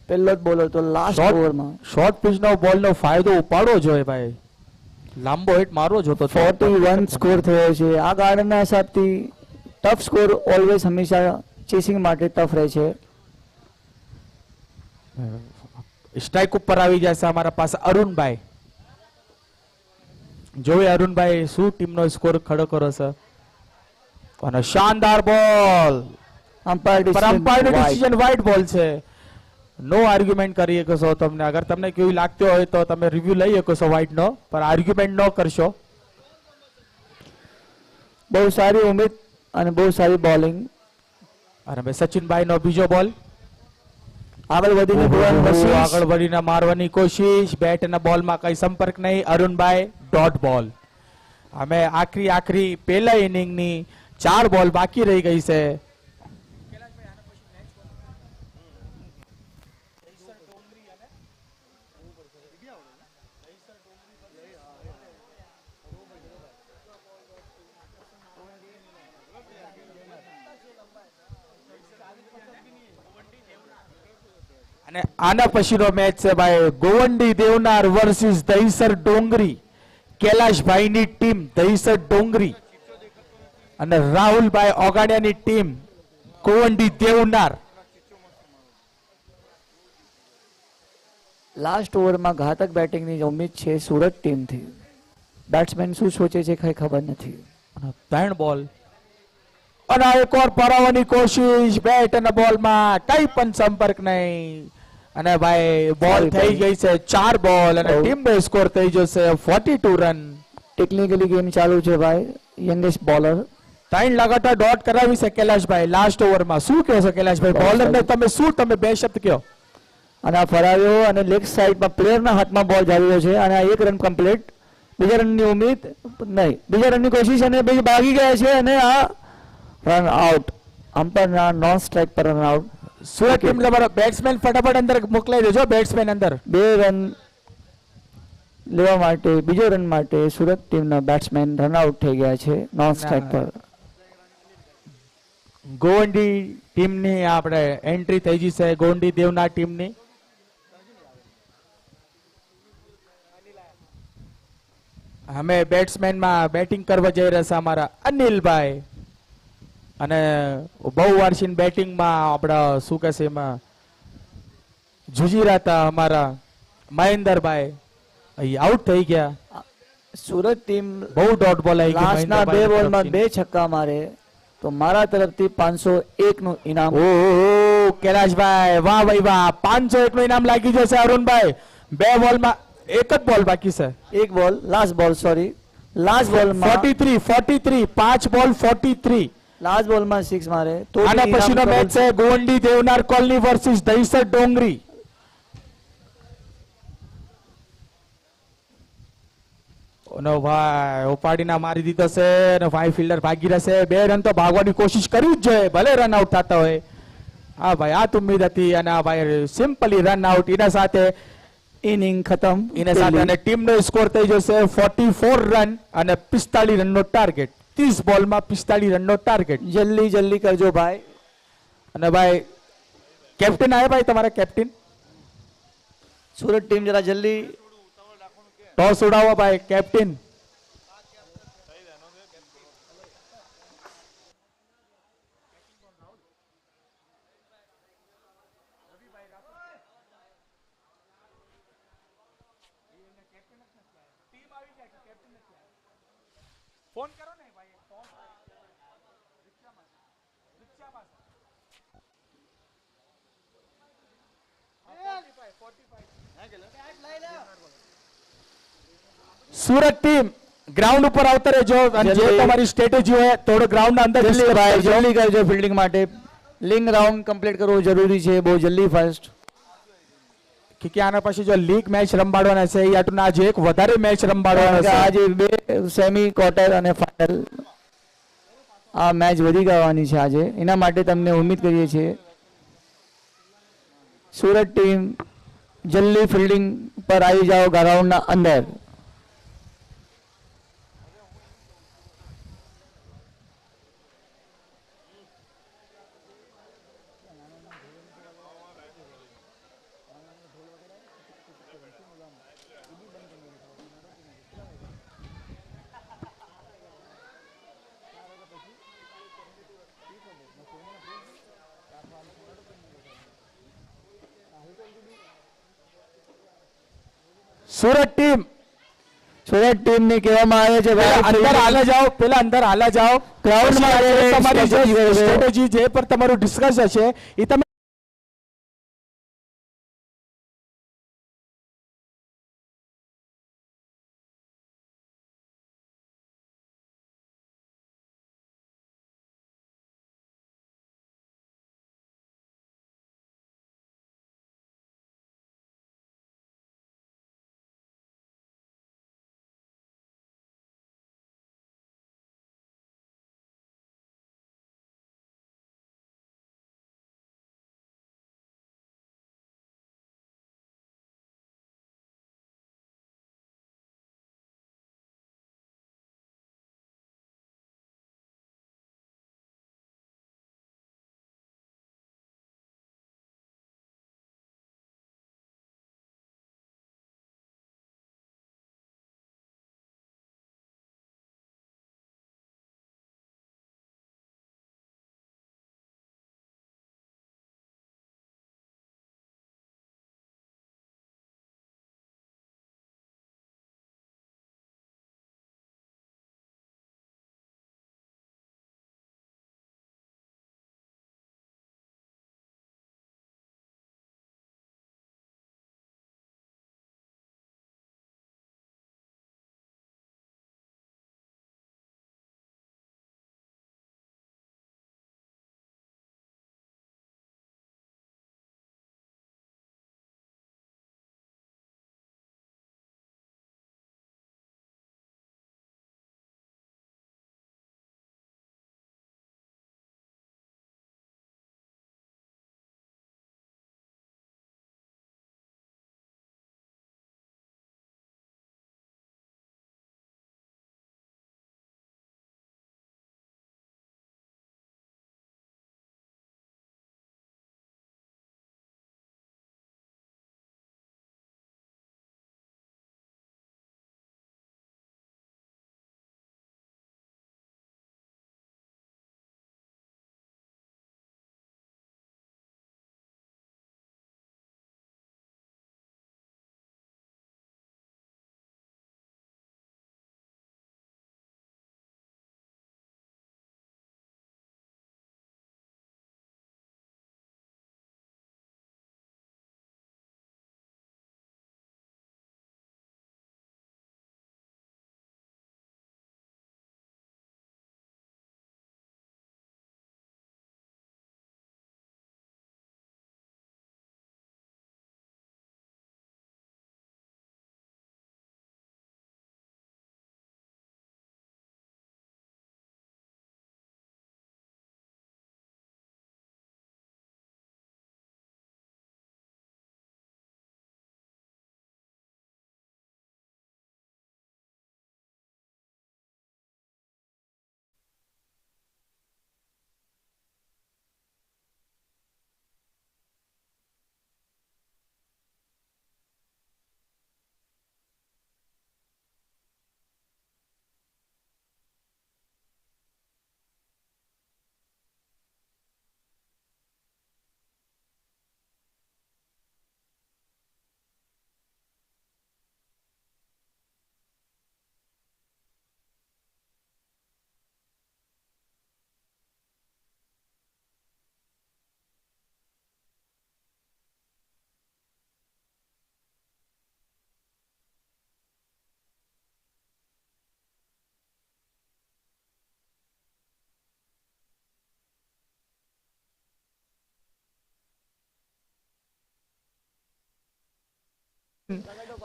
પહેલો જ બોલ હતો લાસ્ટ ઓવરમાં. શોર્ટ પિચ નો બોલ નો ફાયદો ઉપાડવો જોઈએ ભાઈ. લાંબો હિટ મારવો જોતો હતો. 41 સ્કોર થયો છે. આ ગાર્ડનના હિસાબથી ટફ સ્કોર ઓલવેઝ હંમેશા ચેસિંગ માટે ટફ રહે છે. સ્ટ્રાઇક ઉપર આવી જશે અમારા પાસે અરુણભાઈ. જોઈએ અરુણભાઈ શું ટીમનો સ્કોર ખડો કરો છે. અને શાનદાર બોલ. અમ્પાયર અમ્પાયરનો ડિસિઝન વ્હાઇટ બોલ છે. નો આર્ગ્યુમેન્ટ કરી શકો છો. તમને અગર તમને કેવું લાગતું હોય તો તમે રિવ્યુ લઈ શકો છો વ્હાઇટ નો, પણ આર્ગ્યુમેન્ટ ન કરશો. બહુ સારી ઉમેદ અને બહુ સારી બોલિંગ. અને ભાઈ સચિનભાઈ નો બીજો બોલ. આગળ વધીને બોલવાની કોશિશ. આગળ વધીને મારવાની કોશિશ. બેટ અને બોલમાં કઈ સંપર્ક નહીં. અરુણભાઈ ડોટ બોલ. અમે આખરી પહેલા ઇનિંગની 4 બોલ બાકી રહી ગઈ છે. અને આના પછીનો મેચ છે ભાઈ ગોવંડી દેવનાર વર્સિસ દહીસર ડોંગરી. કૈલાશભાઈની ટીમ દહીસર ડોંગરી અને રાહુલભાઈ ઓગાડિયાની ટીમ ગોવંડી દેવનાર. લાસ્ટ ઓવરમાં ઘાતક બેટિંગની ઉમ્મીદ છે સુરત ટીમથી. બેટ્સમેન શું સોચે છે કઈ ખબર નથી. 3 બોલ અને એક ઓર પરાવવાની કોશિશ. બેટ અને બોલમાં કઈ પણ સંપર્ક નહીં. અને ભાઈ બોલ થઈ ગઈ છે 4 બોલ અને ટીમ નો સ્કોર થઈ જશે 42 રન. ટેકનિકલી ગેમ ચાલુ છે ભાઈ. યંગેસ્ટ બોલર 3 લગાતાર ડોટ કરાવી છે કૈલાશભાઈ લાસ્ટ ઓવરમાં. શું કહો છો કૈલાશભાઈ? બોલર ને તમે શું તમે 2 શબ્દ કહો. અને આ ફરાવ્યો અને લેગ સાઈડમાં પ્લેયરના હાથમાં બોલ જાવ્યો છે અને આ 1 રન કમ્પ્લીટ. બીજા રનની ઉમ્મીદ નહીં. બીજા રનની કોશિશ અને બે ભાગી ગયા છે અને આ રન આઉટ. અમ્પાયરના નોન સ્ટ્રાઇક પર રન આઉટ. સુરત ટીમ તમારો બેટ્સમેન ફટાફટ અંદર મોકલાઈ દેજો. બેટ્સમેન અંદર 2 રન લેવા માટે બીજો રન માટે સુરત ટીમના બેટ્સમેન રન આઉટ થઈ ગયા છે નોન સ્ટ્રાઇક પર. ગોવંડી ટીમની આપણે એન્ટ્રી થઈ ગઈ છે. ગોવંડી દેવના ટીમની અમે બેટ્સમેનમાં બેટિંગ કરવા જઈ રહ્યા છે અમારા અનિલભાઈ. અને બહુ વાર્ષિક બેટિંગમાં આપણા શું કહેશે એમાં જુજી રહ્યા હતા અમારા મહેન્દ્રભાઈ. અહીં આઉટ થઈ ગયા. સુરત ટીમ બહુ ડોટ બોલ આવી ગઈ. લાસ્ટના 2 બોલમાં 2 છક્કા મારે તો મારા તરફથી 501 નું ઇનામ. ઓહો કૈલાશભાઈ વાહ ભાઈ વાહ. 501 નું ઇનામ લાગી જશે અરુણભાઈ. 2 બોલમાં એક જ બોલ બાકી છે. એક બોલ લાસ્ટ બોલ સોરી લાસ્ટ બોલમાં 43 5 બોલ 43. લાસ્ટ બોલમાં 6 મારે તો આના પછીનો મેચ છે ગોવંડી દેવનાર કોલોની વર્સિસ દહીસર ડોંગરી. નો ભાઈ ઉપાડીને મારી દીધો છે અને 5 ફિલ્ડર ભાગી રહેશે. 2 રન તો ભાગવાની કોશિશ કરવી જ જોઈએ ભલે રન આઉટ થતા હોય. હા ભાઈ આ તો ઉમ્મીદ હતી અને આ ભાઈ સિમ્પલી રન આઉટ. એના સાથે ઇનિંગ ખતમ. એના સાથે અને ટીમનો સ્કોર થઈ જશે 44 રન અને 45 રનનો ટાર્ગેટ. 30 બોલમાં 45 રનનો ટાર્ગેટ. જલ્દી કરજો ભાઈ. અને ભાઈ કેપ્ટન આવે ભાઈ તમારા કેપ્ટન. સુરત ટીમ જરા જલ્દી ટોસ ઉડાવો ભાઈ કેપ્ટન. ફોન કરો ને ભાઈ. સુરત ટીમ ગ્રાઉન્ડ ઉપર આવતા રહેજો અને જે તમારી સ્ટ્રેટેજી હોય થોડો ગ્રાઉન્ડ ના અંદર જલ્દી કરજો ફિલ્ડિંગ માટે. લિંગ રાઉન્ડ કમ્પ્લીટ કરવું જરૂરી છે બહુ જલ્દી ફાસ્ટ. કે આના પછી જો લીગ મેચ રમવાડવાના છે યા તો આજે એક વધારે મેચ રમવાડવાના છે. આજે 2 સેમી ક્વાર્ટર અને ફાઇનલ આ મેચ વધી ગવાની છે આજે. એના માટે તમને ઉમ્મીદ કરીએ છીએ સુરત ટીમ જલ્દી ફિલ્ડિંગ પર આવી જાઓ ગ્રાઉન્ડના અંદર. સુરત ટીમ સુરત ટીમને કહેવામાં આવે છે પેલા અંદર ભાઈ હાલા જાઓ, પેલા અંદર હાલા જાઓ. ગ્રાઉન્ડમાં પછી જે તમારી strategy કરે છે. સ્ટ્રેટેજી જે પર તમારું ડિસ્કસ હશે એ તમે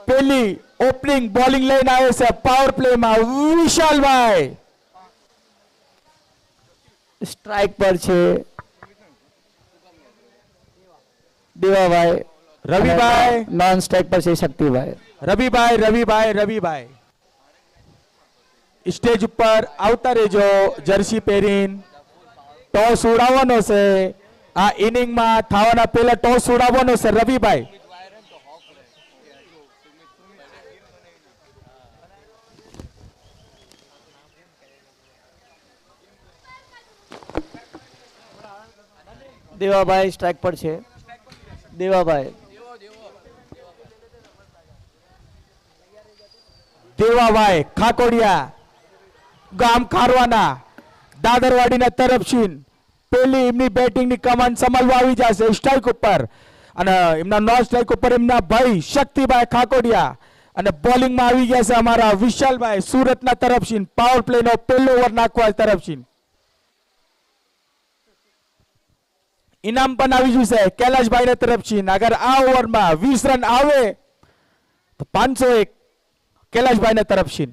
પેલી ઓપનિંગ બોલિંગ લઈને આવે છે પાવર પ્લે માં વિશાલભાઈ. સ્ટ્રાઇક પર છે દેવાભાઈ, રવિભાઈ નોન સ્ટ્રાઇક પર છે શક્તિભાઈ. રવિભાઈ સ્ટેજ ઉપર આવતા રહેજો. જર્સી પહેરીન ટોસ ઉડાવવાનો છે. આ ઇનિંગમાં થવાના પહેલા ટોસ ઉડાવવાનો છે રવિભાઈ. દેવાભાઈ સ્ટ્રાઇક પર છે. દેવાભાઈ દેવાભાઈ ખાકોડિયા ગામ ખારવાના દાદરવાડીના તરફથી પેલી એમની બેટિંગની કમાન સંભાળવા આવી જશે સ્ટ્રાઇક ઉપર અને એમના નો સ્ટ્રાઇક ઉપર એમના ભાઈ શક્તિભાઈ ખાકોડિયા અને બોલિંગમાં આવી ગયા છે અમારા વિશાલભાઈ સુરતના તરફથી પાવર પ્લેનો પહેલો ઓવર નાખવા તરફથી ઇનામ પણ આવી જશે કૈલાશભાઈના તરફથી અગર આ ઓવરમાં 20 રન આવે તો 501 કૈલાશભાઈના તરફથી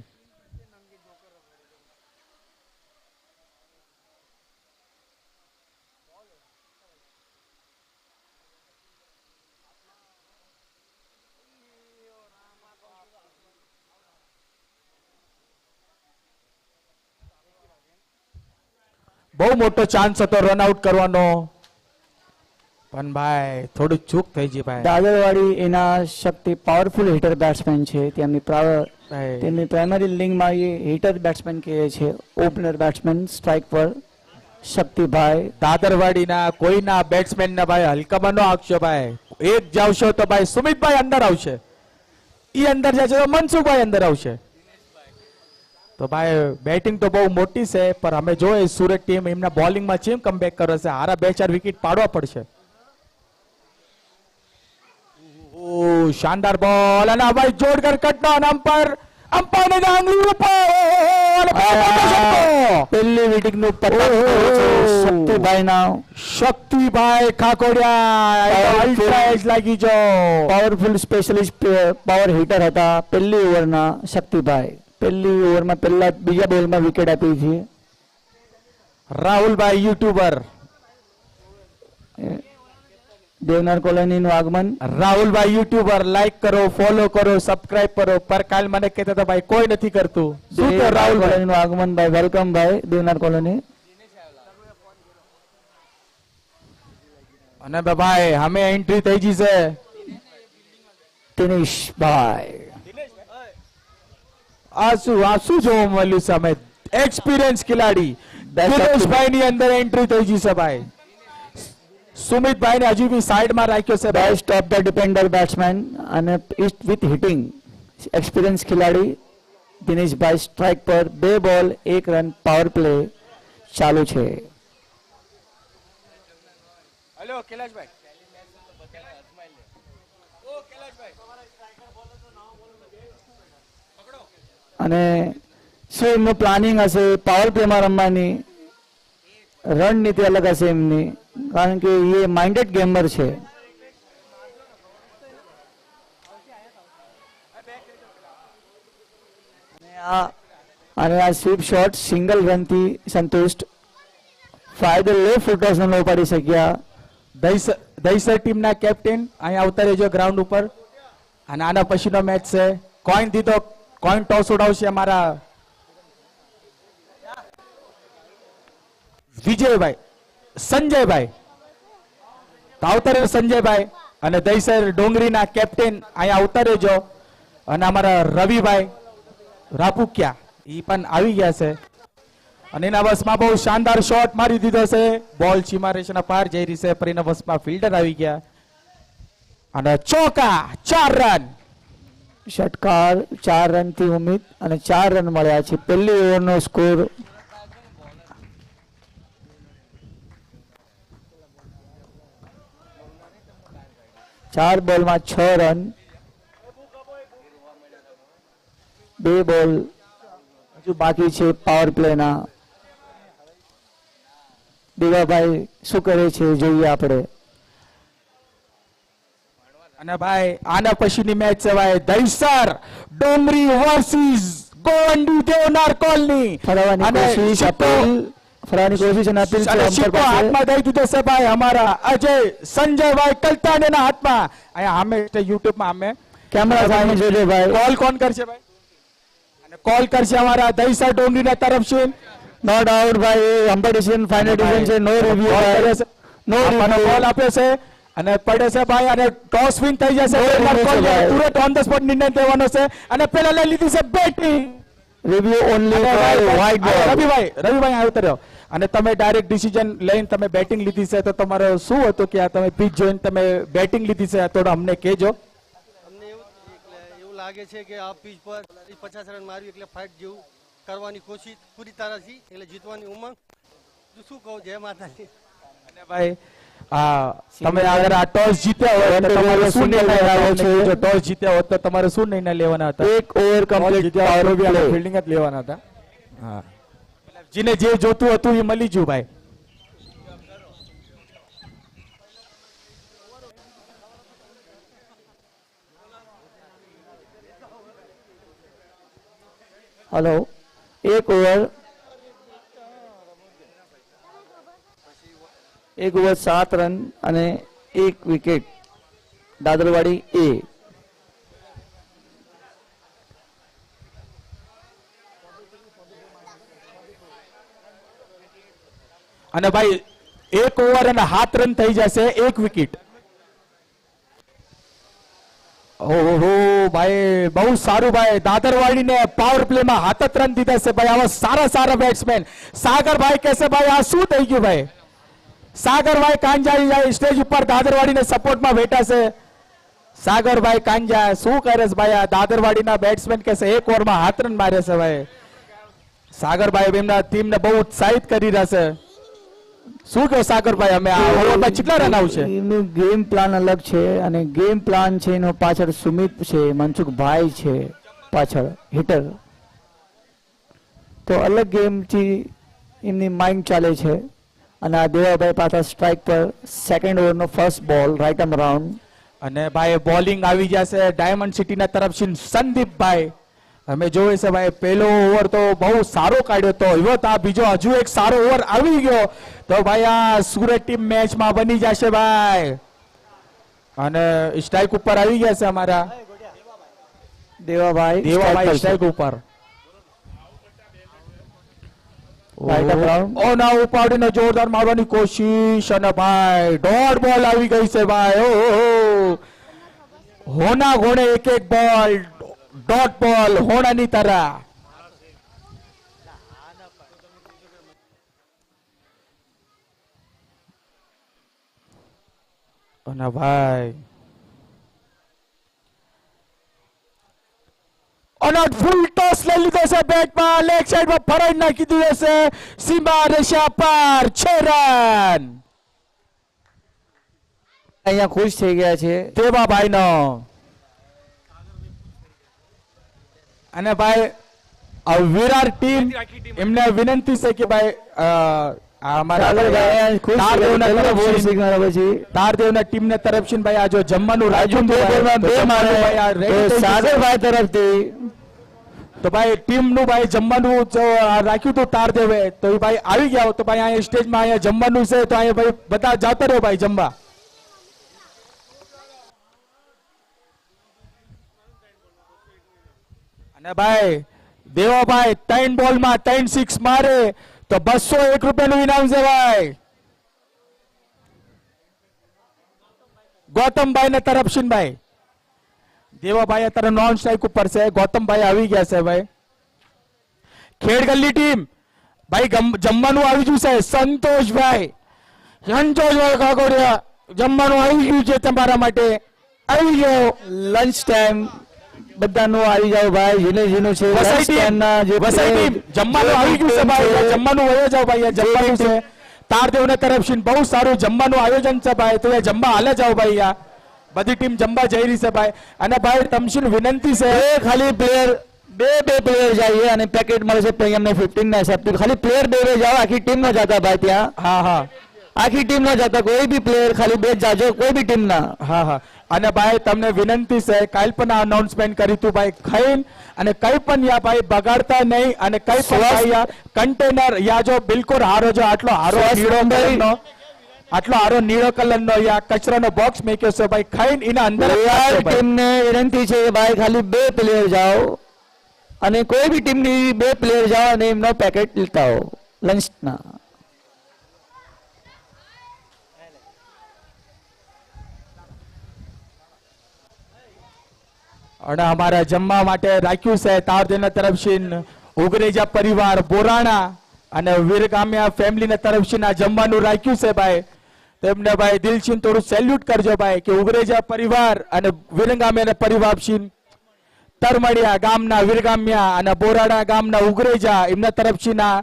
બહુ મોટો ચાન્સ હતો રન આઉટ કરવાનો પણ ભાઈ થોડું ચૂક થઈ ગઈ ભાઈ દાદરવાડી એના શક્તિ પાવરફુલ હિટર બેટ્સમેન છે તેમની ભાઈ. તેમની પ્રાઇમરી લીગમાં એ હિટર બેટ્સમેન કહે છે ઓપનર બેટ્સમેન સ્ટ્રાઇક પર શક્તિભાઈ દાદરવાડીના કોઈના બેટ્સમેન ના ભાઈ હલકામાં ન આવશો ભાઈ એક જાવશો તો ભાઈ સુમિતભાઈ અંદર આવશે ઈ અંદર જશે તો મનસુખભાઈ અંદર આવશે તો ભાઈ બેટિંગ તો બહુ મોટી છે પણ અમે જોઈએ સુરત ટીમ એમના બોલિંગમાં ચેમ કમબેક કરે છે હારા 2-4 વિકેટ પાડવા પડશે ઓ શાનદાર બોલ અને આ ભાઈ જોડકર કટનો અને અંપાયર ને આંગળી ઉપર પહેલી વિકેટ નું શક્તિભાઈ ખાકોડિયા અલ્ટ્રા એજ લાગી જો પાવરફુલ સ્પેશિયલિસ્ટ પાવર હિટર હતા પહેલી ઓવરના શક્તિભાઈ પહેલી ઓવરમાં બીજા બોલમાં વિકેટ આપી છે રાહુલભાઈ યુટ્યુબર દેવનાર કોલોનીનું આગમન રાહુલભાઈ યુટ્યુબર લાઈક કરો ફોલો કરો સબસ્ક્રાઇબ કરો પર કાલ મને કહેતા હતા ભાઈ કોઈ નથી કરતું શું તો રાહુલભાઈ કોલોનીનું આગમન ભાઈ વેલકમ ભાઈ દેવનાર કોલોની અને ભાઈ અમે એન્ટ્રી થઈ ગઈ છે દિનેશભાઈ આ શું જોવા મળ્યું છે અમે એક્સપિરિયન્સ ખેલાડી દિનેશભાઈ ની અંદર એન્ટ્રી થઈ ગઈ છે ભાઈ સુમિતભાઈ ને હજી બી સાઈડમાં રાખ્યો છે બેસ્ટ ઓફ ધ ડિપેન્ડર બેટ્સમેન અને વિથ હિટિંગ એક્સપિરિયન્સ ખેલાડી દિનેશભાઈ સ્ટ્રાઇક પર 2 બોલ 1 રન પાવર પ્લે ચાલુ છે હેલો કૈલાશભાઈ અને શું એમનું પ્લાનિંગ હશે પાવર પ્લેમાં રમવાની રણનીતિ અલગ હશે એમની કારણ કે એ માઇન્ડેડ ગેમર છે અને આ સ્વીપ શોટ સિંગલ રનથી સંતુષ્ટ ફાયદો લે ફૂટર્સ ન ઉપાડી શક્યા દહીસર ટીમના કેપ્ટન અહીંયા આવતા રહેજો ગ્રાઉન્ડ ઉપર અને આના પછીનો મેચ છે કોઈન દીધો કોઈન ટોસ ઉડાવશે અમારા વિજયભાઈ સંજયભાઈ તો આવતા રહેજો સંજયભાઈ અને દહીસર ડોંગરીના કેપ્ટન અહીંયા આવતા રહેજો અને અમારા રવિભાઈ રાપુકિયા એ પણ આવી ગયા છે અને એના વસમાં બહુ શાનદાર શોટ મારી દીધો છે બોલ સીમારેશના પાર જઈ રહી છે પર એના વસમાં ફિલ્ડર આવી ગયા અને ચોકા 4 રન ષટકાર 4 રનથી ઉમ્મીદ અને 4 રન મળ્યા છે પહેલી ઓવરનો સ્કોર ચાર બોલમાં 6 રન 2 બોલ હજુ બાકી છે પાવર પ્લેના દેવાભાઈ શું કરે છે જોઈએ આપણે અને ભાઈ આના પછીની મેચ છે ભાઈ દહીસર ડોંગરી વર્સિસ ગોંડી દેવનાર કોલની ફરાવાની કોશિશ અને અપીલ છે અંપર પાસે હાથમાં દઈ દીધો છે ભાઈ અમારા અજય સંજયભાઈ કલતાનેના હાથમાં અહીંયા અમે YouTube માં અમે કેમેરા સામે જોજો ભાઈ કોલ કોણ કરશે ભાઈ અને કોલ કરશે અમારા દહીસર ડોંગરીના તરફથી નો ડાઉટ ભાઈ અંપર ડિસિઝન ફાઇનલ ડિસિઝન છે નો રિવ્યુ નો રિવ્યુ કોલ આપ્યો છે અને પડે છે ભાઈ અને ટોસ વિન થઈ જશે તુરંત ઓન ધ સ્પોટ નિર્ણય લેવાનો છે અને પેલા લઈ લીધી છે બેટિંગ રિવ્યુ ઓનલી વાઇડ બોલ રવિભાઈ આવતા રહ્યો અને તમે ડાયરેક્ટ ડિસિઝન લઈને તમે બેટિંગ લીધી છે તો તમારો શું હતું કે આ તમે પીચ જોઈને તમે બેટિંગ લીધી છે થોડું અમને કહેજો. અમને એવું લાગે છે કે આ પીચ પર 50 રન મારવી એટલે ફાઇટ જેવું કરવાની કોશિશ પૂરી તરહથી એટલે જીતવાની ઉમંગ તું શું કહું જય માતાજી અને ભાઈ તમે અગર આ ટોસ જીત્યા હોય તો તમારે શું નિર્ણય લેવાનો છે જો ટોસ જીત્યા હોત તો તમારે શું નિર્ણય લેવાના હતા એક ઓવર કમ્પ્લીટ ફિલ્ડિંગ જ લેવાના હતા હા જેને જે જોતું હતું એ મળી ગયું ભાઈ હલો એક ઓવર 7 રન અને 1 વિકેટ દાદરવાડી એ અને ભાઈ 1 ઓવર અને 7 રન થઈ જશે 1 વિકેટ ઓહો ભાઈ બહુ સારું ભાઈ દાદરવાડી ને પાવર પ્લે માં 7 રન દીધા છે ભાઈ આવા સારા સારા બેટ્સમેન સાગરભાઈ કહેશે ભાઈ આ શું થઈ ગયું ભાઈ સાગરભાઈ કાંજા સ્ટેજ ઉપર દાદરવાડી ને સપોર્ટ માં બેઠા છે સાગરભાઈ કાંજા શું કરે છે ભાઈ આ દાદરવાડી ના બેટ્સમેન કહેશે 1 ઓવર માં 7 રન મારે છે ભાઈ સાગરભાઈ એમના ટીમ ને બહુ ઉત્સાહિત કરી રહ્યા છે શું કહો સાગરભાઈ અમે આ ઓવરમાં કેટલા રન આવશે એમનું ગેમ પ્લાન અલગ છે અને ગેમ પ્લાન છે એનો પાછળ સુમિત છે મનસુખભાઈ છે પાછળ હિટર તો અલગ ગેમથી એમની માઇન્ડ ચાલે છે અને આ દેવાભાઈ પાછા સ્ટ્રાઇક પર સેકન્ડ ઓવરનો ફર્સ્ટ બોલ રાઈટ આર્મ રાઉન્ડ અને ભાઈ બોલિંગ આવી જશે ડાયમંડ સિટી ના તરફથી સંદીપભાઈ અમે જોયું છે ભાઈ પહેલો ઓવર તો બહુ સારો કાઢ્યો તો એવો તો આ બીજો હજુ એક સારો ઓવર આવી ગયો તો ભાઈ આ સુરત ટીમ મેચમાં બની જશે ભાઈ અને સ્ટ્રાઇક ઉપર આવી ગયા છે અમારા દેવાભાઈ સ્ટ્રાઇક ઉપર રાઈટ આર્મ રાઉન્ડ ઓ ના ઉપાડીને જોરદાર મારવાની કોશિશ અને ભાઈ ડોટ બોલ આવી ગઈ છે ભાઈ હોના ઘોડે એક એક બોલ ડોટ બોલ હોણાની તરહ અને ભાઈ અને ફૂલ ટોસ લઈ લીધો છે બેટમાં લેગ સાઈડમાં ફરાઈ નાખી દીધો છે સીમા રેખા પર 6 રન અહીંયા ખુશ થઈ ગયા છે દેવાભાઈ નો અને ભાઈ વિરાટ ટીમ એમને વિનંતી છે કે ભાઈ તારદેવના ટીમ ને તરફથી ભાઈ આ જો જમવાનું સાગરભાઈ તરફથી તો ભાઈ ટીમ નું ભાઈ જમવાનું રાખ્યું હતું તારદેવે તો એ ભાઈ આવી ગયા તો ભાઈ અહીંયા સ્ટેજમાં અહીંયા જમવાનું છે તો અહીંયા ભાઈ બધા જતા રહ્યો ભાઈ જમવા અને ભાઈ દેવાભાઈ 3 બોલમાં 3 સિક્સ મારે તો 201 રૂપિયાનું ઇનામ છે ભાઈ ગૌતમભાઈ ને તરફથી ભાઈ દેવાભાઈ અત્યારે નોન સ્ટ્રાઇક ઉપર છે ગૌતમભાઈ આવી ગયા છે ભાઈ ખેડગલ્લી ટીમ ભાઈ જમવાનું આવી ગયું છે સંતોષભાઈ કાકોડિયા જમવાનું આવી ગયું છે તમારા માટે આવી ગયો લંચ ટાઈમ બધાનું આવી જાવ ભાઈ જેને જેનું છે વસાઈ ટીમ જમવાનું આવી ગયું છે ભાઈ જમવાનું વયો જાવ ભાઈ જમવાનું છે તારદેવ ને તરફથી બહુ સારું જમવાનું આયોજન છે ભાઈ તો જમવા હાલે જાવ ભાઈ યા બધી ટીમ જમવા જઈ રહી છે ભાઈ અને ભાઈ તમશીન વિનંતી છે ખાલી પ્લેયર બે પ્લેયર જઈએ અને પેકેટ મળે છે પછી અમને 15 ના હિસાબથી ખાલી પ્લેયર બે જાઓ આખી ટીમ ના જતા ભાઈ ત્યાં હા આખી ટીમ ના જતા કોઈ બી પ્લેયર ખાલી બે જાજો કોઈ બી ટીમ ના હા અને ભાઈ તમને વિનંતી છે કાલ પણ અનાઉન્સમેન્ટ કરી તું ભાઈ ખાઈન અને કઈ પણ યા ભાઈ બગાડતા નહીં અને કઈ પણ યા કન્ટેનર યા જો બિલકુલ હારો જો આટલો હારો નીળો કલરનો યા કચરાનો બોક્સ મેક્યો છે ભાઈ ખાઈન એના અંદર ટીમને વિનંતી છે ભાઈ ખાલી બે પ્લેયર જાઓ અને કોઈ બી ટીમની બે પ્લેયર જાઓ અને એમનો પેકેટ લેતા હો લંચના અને અમારા જમવા માટે રાખ્યું છે તારદેના તરફથી ઉગરેજા પરિવાર બોરાણા અને વીરગામિયા ફેમિલીના તરફથી આ જમવાનું રાખ્યું છે ભાઈ તેમને ભાઈ દિલથી થોડું સેલ્યુટ કરજો ભાઈ કે ઉગરેજા પરિવાર અને વીરગામિયાના પરિવાર તરમડિયા ગામના વીરગામ્યા અને બોરાડા ગામના ઉગરેજા એમના તરફથીના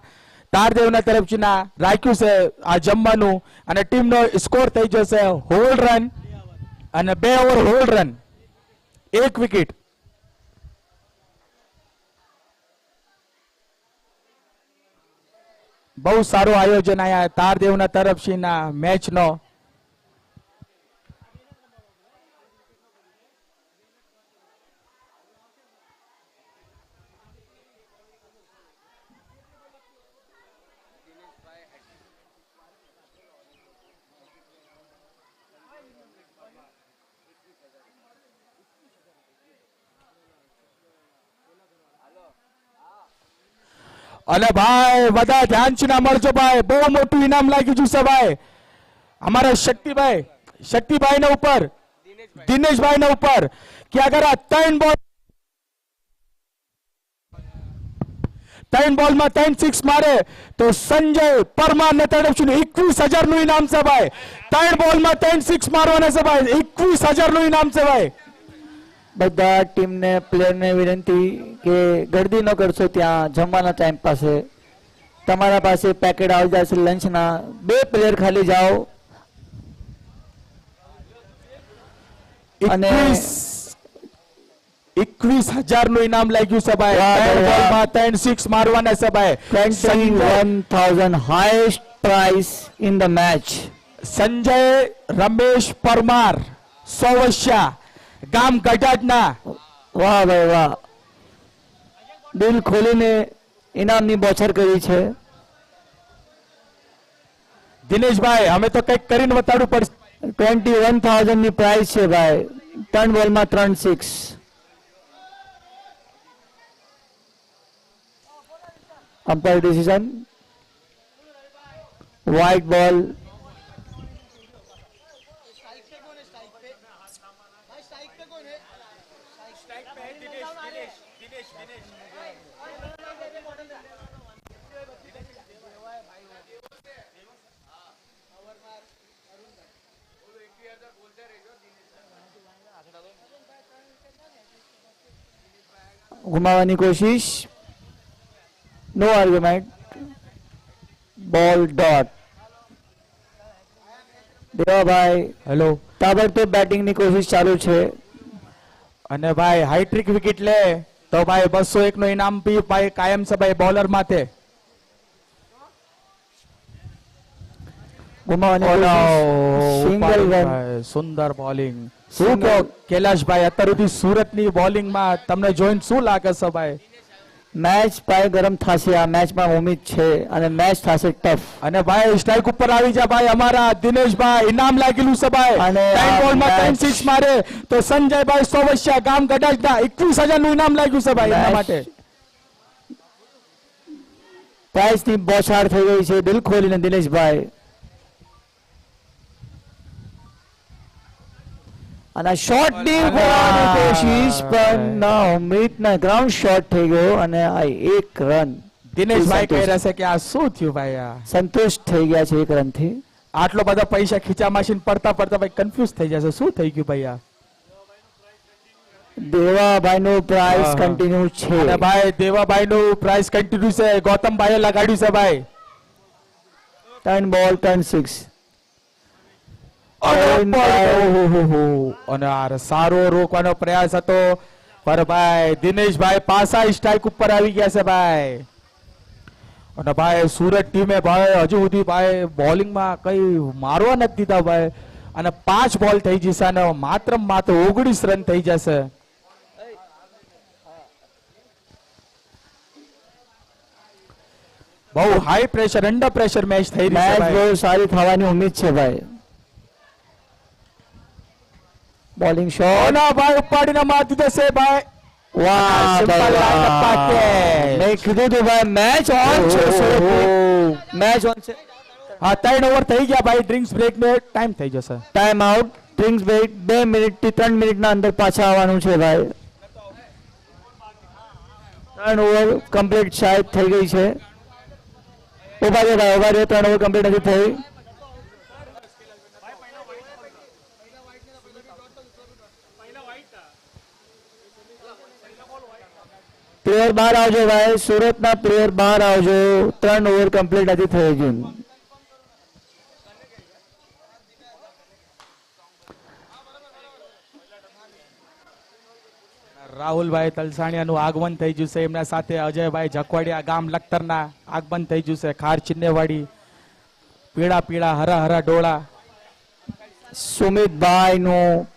તારદેવના તરફથીના રાખ્યું છે આ જમવાનું અને ટીમનો સ્કોર થઈ જશે હોલ રન અને 2 ઓવર હોલ રન 1 વિકેટ. બહુ સારું આયોજન આયા તારદેવના તરફથીના મેચનો. અને ભાઈ બધા ધ્યાનથી ના મળજો ભાઈ, બહુ મોટું ઇનામ લાગી ગયું છે ભાઈ અમારા શક્તિભાઈ ના ઉપર, દિનેશભાઈ ના ઉપર કે અગર આ 3 બોલમાં 3 સિક્સ મારે તો સંજય પરમાર ને તરફથી 21,000 નું ઇનામ છે ભાઈ. 3 બોલમાં 3 સિક્સ મારવાના છે ભાઈ, 21,000 નું ઇનામ છે ભાઈ. બધા ટીમને પ્લેયરને વિનંતી કે ગરદી ન કરશો ત્યાં જમવાના ટાઈમ પાસે. તમારા પાસે પેકેટ આવી જશે લંચના. 2 પ્લેયર ખાલી જાઓ. અને 21,000 નું ઇનામ લાગ્યું છે ભાઈ. વાહ, 3 વાહ. બોલમાં 3 સિક્સ મારવાના છે ભાઈ. 21,000 highest price in the match. Sanjay Ramesh Parmar સોવસ્યા ગામ ગઢાડના. વાહ ભાઈ વાહ, દિલ ખોલીને ઇનામની બોછર કરી છે. દિનેશભાઈ અમે તો કંઈક કરીને બતાડવું પડશે. 21,000 ની પ્રાઇસ છે ભાઈ. 3 બોલમાં 3 six. Umpire decision white ball. घुमावानी कोशिश. No argument. Ball dot. Devabhai hello. તાબડતોબ બેટિંગની કોશિશ ચાલુ છે. અને ભાઈ હાઈટ્રિક વિકેટ લે તો ભાઈ 201 નું ઇનામ બી ભાઈ કાયમ છે ભાઈ બોલર માથે. ઘુમાવાની કોશિશ. Single run. સુંદર બોલિંગ. શું શું કહો? કૈલાશભાઈ અત્યાર સુધી સુરતની બોલિંગમાં તમને જોઈને શું લાગે છે ભાઈ? મેચ ભાઈ ગરમ થશે. આ મેચમાં ઉમ્મીદ છે અને મેચ થશે ટફ. અને ભાઈ સ્ટ્રાઇક ઉપર આવી જા ભાઈ અમારા દિનેશભાઈ, ઇનામ લાગેલું છે ભાઈ. અને 3 બોલમાં 3 match- સિક્સ મારે તો સંજયભાઈ સોવસ્યા ગામ ગઢાડના 21,000 નું ઇનામ લાગ્યું છે ભાઈ એના Match- માટે. પ્રાઇસની બોછાર થઈ ગઈ છે. દિલ ખોલીને દિનેશભાઈ. અને શોર્ટ ડીલ કરવાની કોશિશ પણ ના ઉમ્મીદ ના ગ્રાઉન્ડ શોટ થઈ ગયો અને આ 1 રન. દિનેશભાઈ કહી રહ્યા છે કે આ શું થયું ભાઈ? આ સંતુષ્ટ થઈ ગયા છે 1 રન થી. આટલો બધા પૈસા ખીચા મશીન પડતા પડતા ભાઈ કન્ફ્યુઝ થઈ જશે. શું થઈ ગયું ભાઈ? આ દેવાભાઈ નું પ્રાઇસ હા. કન્ટિન્યુ છે. અને ભાઈ દેવાભાઈ નું પ્રાઇસ કન્ટિન્યુ છે. ગૌતમભાઈએ લગાડ્યું છે ભાઈ. 3 બોલ 3 સિક્સ. અને આ સારો રોકવાનો પ્રયાસ હતો પર ભાઈ દિનેશભાઈ પાછા સ્ટ્રાઇક ઉપર આવી ગયા છે ભાઈ. અને ભાઈ સુરત ટીમે ભાઈ હજુ સુધી ભાઈ બોલિંગમાં કઈ મારવા નથી દીધા ભાઈ. અને 5 બોલ થઈ જશે અને માત્ર 19 રન થઈ જશે. બહુ high pressure under pressure match થઈ રહી છે મેચ ભાઈ. બહુ સારી થવાની ઉમ્મીદ છે ભાઈ. Bowling shot. ઓના ભાઈ ઉપાડીને મારી દેશે ભાઈ. વાહ simple ભાઈ, like a વાહ. packet. મેં કીધું તું ભાઈ મેચ ઓન છે. મેચ ઓન છે. હા 3 ઓવર થઈ ગયા ભાઈ. ડ્રિંક્સ બ્રેક ને ટાઈમ થઈ જશે. Time out. Drinks break 2 minute થી 3 મિનિટના અંદર પાછા આવવાનું છે ભાઈ. 3 ઓવર કમ્પ્લીટ શાયદ થઈ ગઈ છે. ઉભા રહો ભાઈ, ઉભા રહો. 3 ઓવર કમ્પ્લીટ નથી થઈ. પ્લેયર બહાર આવજો ભાઈ, સુરતના પ્લેયર બહાર આવજો, 3 ઓવર કમ્પ્લીટ નથી થઈ ગયું. રાહુલભાઈ તલસાણિયાનું આગમન થઈ ગયું છે. એમના સાથે અજયભાઈ જખવાડિયા ગામ લખતરના આગમન થઈ ગયું છે. ખાર ચિન્નેવાડી પીળા પીળા હરા હરા ડોળા. સુમિતભાઈ નું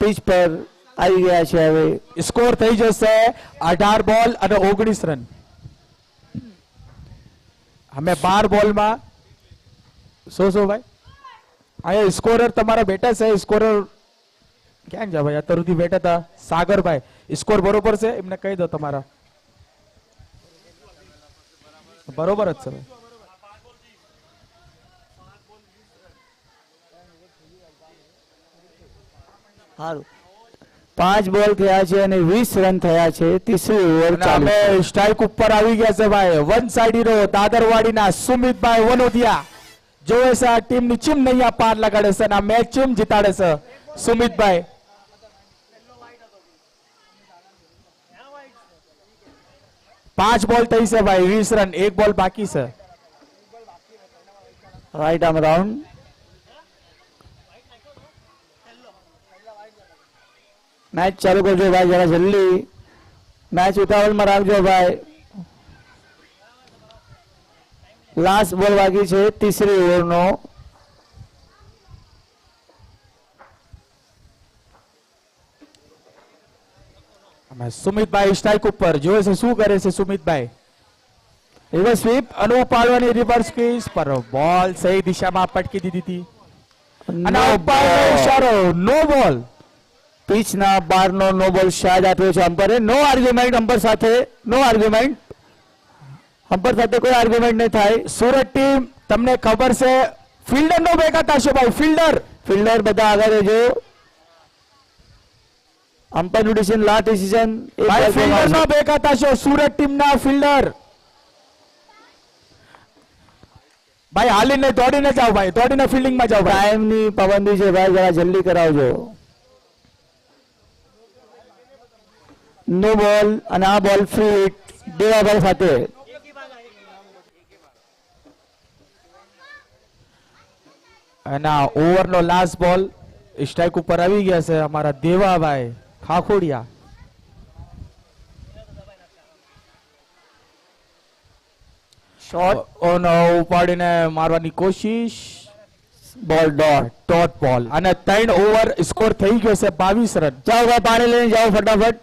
પીચ પર આવી ગયા છે. હવે સ્કોર થઈ જશે 18 બોલ અને 19 રન. અમે 12 બોલમાં શું ભાઈ અહીંયા સ્કોરર તમારા બેટા છે. સ્કોરર ક્યાં છે ભાઈ? અત્યાર સુધી બેઠા હતા સાગરભાઈ. સ્કોર બરોબર છે એમને કહી દો તમારા. બરોબર જ છે ભાઈ. સારું, 5 બોલ થયા છે અને 20 રન થયા છે. ત્રીસરી ઓવર અને ચાલુ અમે છે. સ્ટ્રાઇક ઉપર આવી ગયા છે ભાઈ. વન સાઈડ હીરો દાદરવાડીના સુમિતભાઈ વનોદિયા જોવે છે આ ટીમની ચીમ નૈયા પાર લગાડે છે અને આ મેચ ચીમ જીતાડે છે સુમિતભાઈ. પાંચ બોલ થઈ છે ભાઈ, 20 રન, 1 બોલ બાકી છે. Right arm round. મેચ ચાલુ કરજો ભાઈ, જરા જલ્દી મેચ ઉતાવળમાં રાખજો ભાઈ. લાસ્ટ બોલ બાકી છે ત્રીસરી ઓવરનો. અમે સુમિતભાઈ સ્ટ્રાઇક ઉપર જોવે છે શું કરે છે સુમિતભાઈ. રિવર્સ સ્વીપ અને ઉપાડવાની રિવર્સ ક્રીઝ પર બોલ સહી દિશામાં પટકી દીધી હતી અને ઉપાડનો ઇશારો નો બોલ. પીચના બારનો નો બોલ શાયદ આપ્યો છે અમ્પરે. નો આર્ગ્યુમેન્ટ અમ્પર સાથે, નો આર્ગ્યુમેન્ટ. અમ્પર સાથે કોઈ આર્ગ્યુમેન્ટ નહીં થાય. સુરત ટીમ તમને ખબર છે ફિલ્ડર નો બેકાત હશે ભાઈ. ફિલ્ડર બધા આગળ રહેજો. અમ્પાયર નું ડિસિઝન, લાસ્ટ ડિસિઝન ભાઈ ફિલ્ડર નો બેકાત હશે સુરત ટીમ ના ફિલ્ડર. ભાઈ હાલીને દોડીને જાઓ ભાઈ, દોડીને ફિલ્ડિંગ માં જાઓ ભાઈ. ટાઈમ ની પાબંદી છે ભાઈ, જરા જલ્દી કરાવજો. નો બોલ અને આ બોલ ફ્રી હિટ દેવાભાઈ સાથે. અને આ ઓવરનો લાસ્ટ બોલ સ્ટ્રાઇક ઉપર આવી ગયા છે અમારા દેવાભાઈ ખાખોડિયા. શોટ ઓનો ઉપાડીને મારવાની કોશિશ. બોલ ડોટ બોલ અને 3 ઓવર સ્કોર થઈ ગયો છે 22 રન. જાઓ ભાઈ, પાણી લઈને જાઓ ફટાફટ.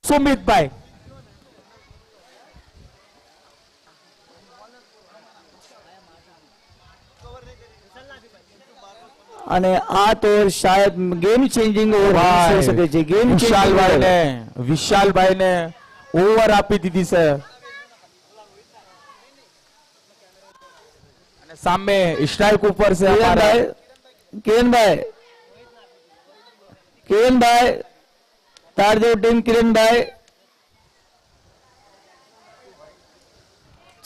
સુમિતભાઈ. અને આ તો શાયદ ગેમ ચેન્જિંગ ઓવર હોઈ શકે છે. ગેમ વિશાલભાઈને ઓવર આપી દીધી છે. અને સામે સ્ટ્રાઇક ઉપર છે અમારા કિરણભાઈ તારદેવ ટીમ. કિરણભાઈ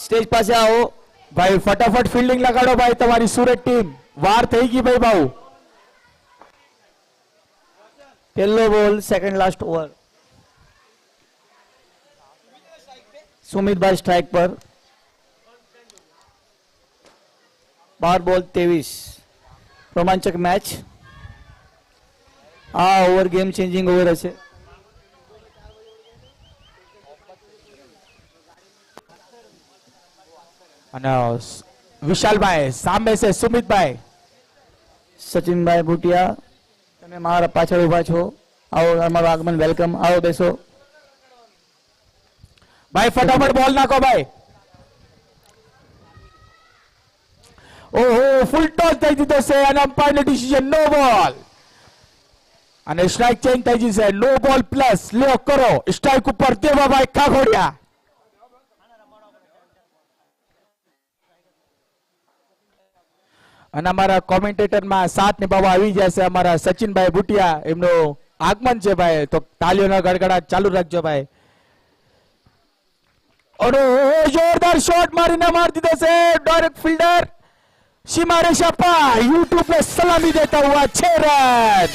સ્ટેજ પાસે આવો. ભાઈ ફટાફટ ફિલ્ડિંગ લગાડો ભાઈ, તમારી સુરત ટીમ. વાર થઈ ગઈ ભાઈ બાઉ. પહેલો બોલ સેકન્ડ લાસ્ટ ઓવર. સુમિતભાઈ સ્ટ્રાઇક પર. 12 બોલ 23. રોમાંચક મેચ. આ ઓવર ગેમ ચેન્જિંગ ઓવર હશે. અને વિશાલભાઈ સામે છે સુમિતભાઈ. સચિનભાઈ ભૂટિયા તમે મારા પાછળ ઉભા છો. આવો, અમારું આગમન વેલકમ. આવો બેસો. ભાઈ ફટાફટ બોલ નાખો ભાઈ. ઓહો, ફૂલ ટોસ થઈ દીધો છે અને અમ્પાયરનો ડિસિઝન નો બોલ. અને સ્ટ્રાઇક ચેન્જ થઈ ગઈ છે. નો બોલ પ્લસ લ્યો કરો. સ્ટ્રાઇક ઉપર દેવાભાઈ કાઘોડિયા. અને અમારા કોમેન્ટેટરમાં સાથ નિભાવવા આવી ગયા છે અમારા સચિનભાઈ ભૂટિયા. એમનું આગમન છે ભાઈ, તો તાલીઓના ગડગડાટ ચાલુ રાખજો ભાઈ. और जोरदार शॉट मारीने मार દીધો છે. डायरेक्ट फील्डर सीमा रेशा पर यूट्यूब पे सलामी देता हुआ 6 रन.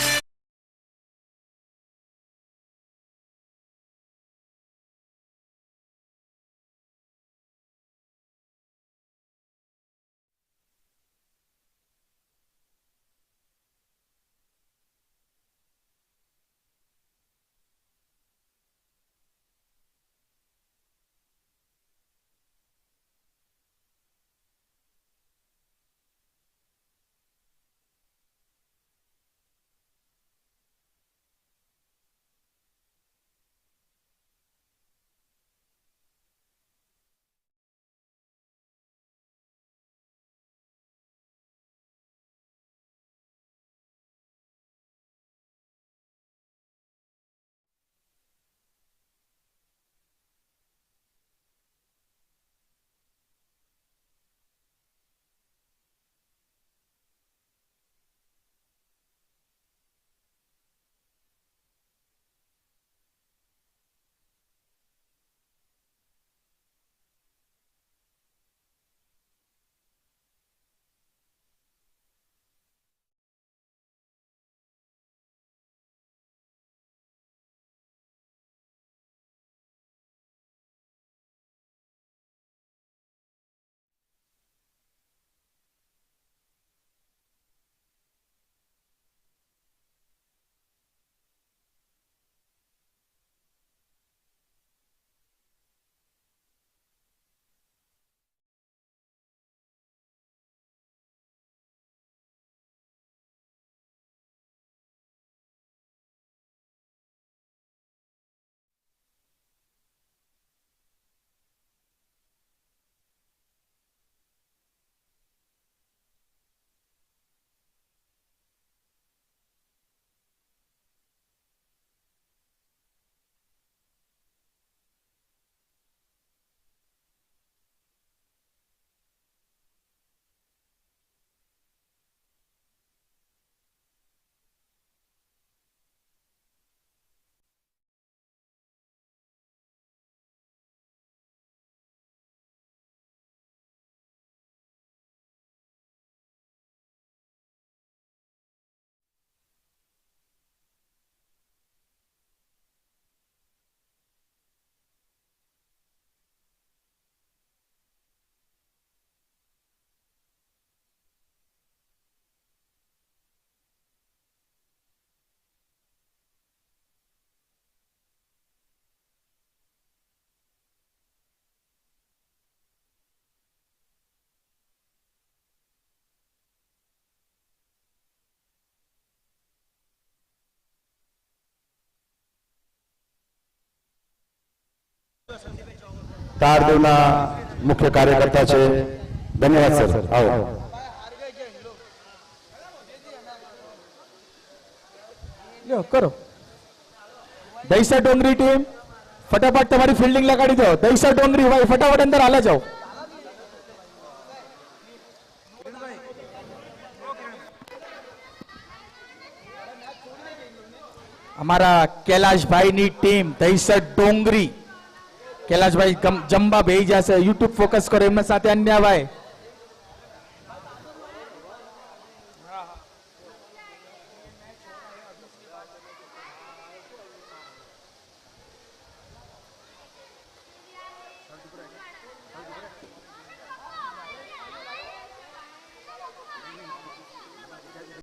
તારદેવના મુખ્ય કાર્યકર્તા છે. ધન્યવાદ સર. આવો. લ્યો કરો. દહીસર ડોંગરી ટીમ ફટાફટ તમારી ફિલ્ડિંગ લગાડી દો. દહીસર ડોંગરી ભાઈ ફટાફટ અંદર હાલા જાઓ. અમારા કૈલાશભાઈની ટીમ દહીસર ડોંગરી. કૈલાશભાઈ જંબા બેહી જશે. યુટ્યુબ ફોકસ કરો એમના સાથે અન્ય ભાઈ.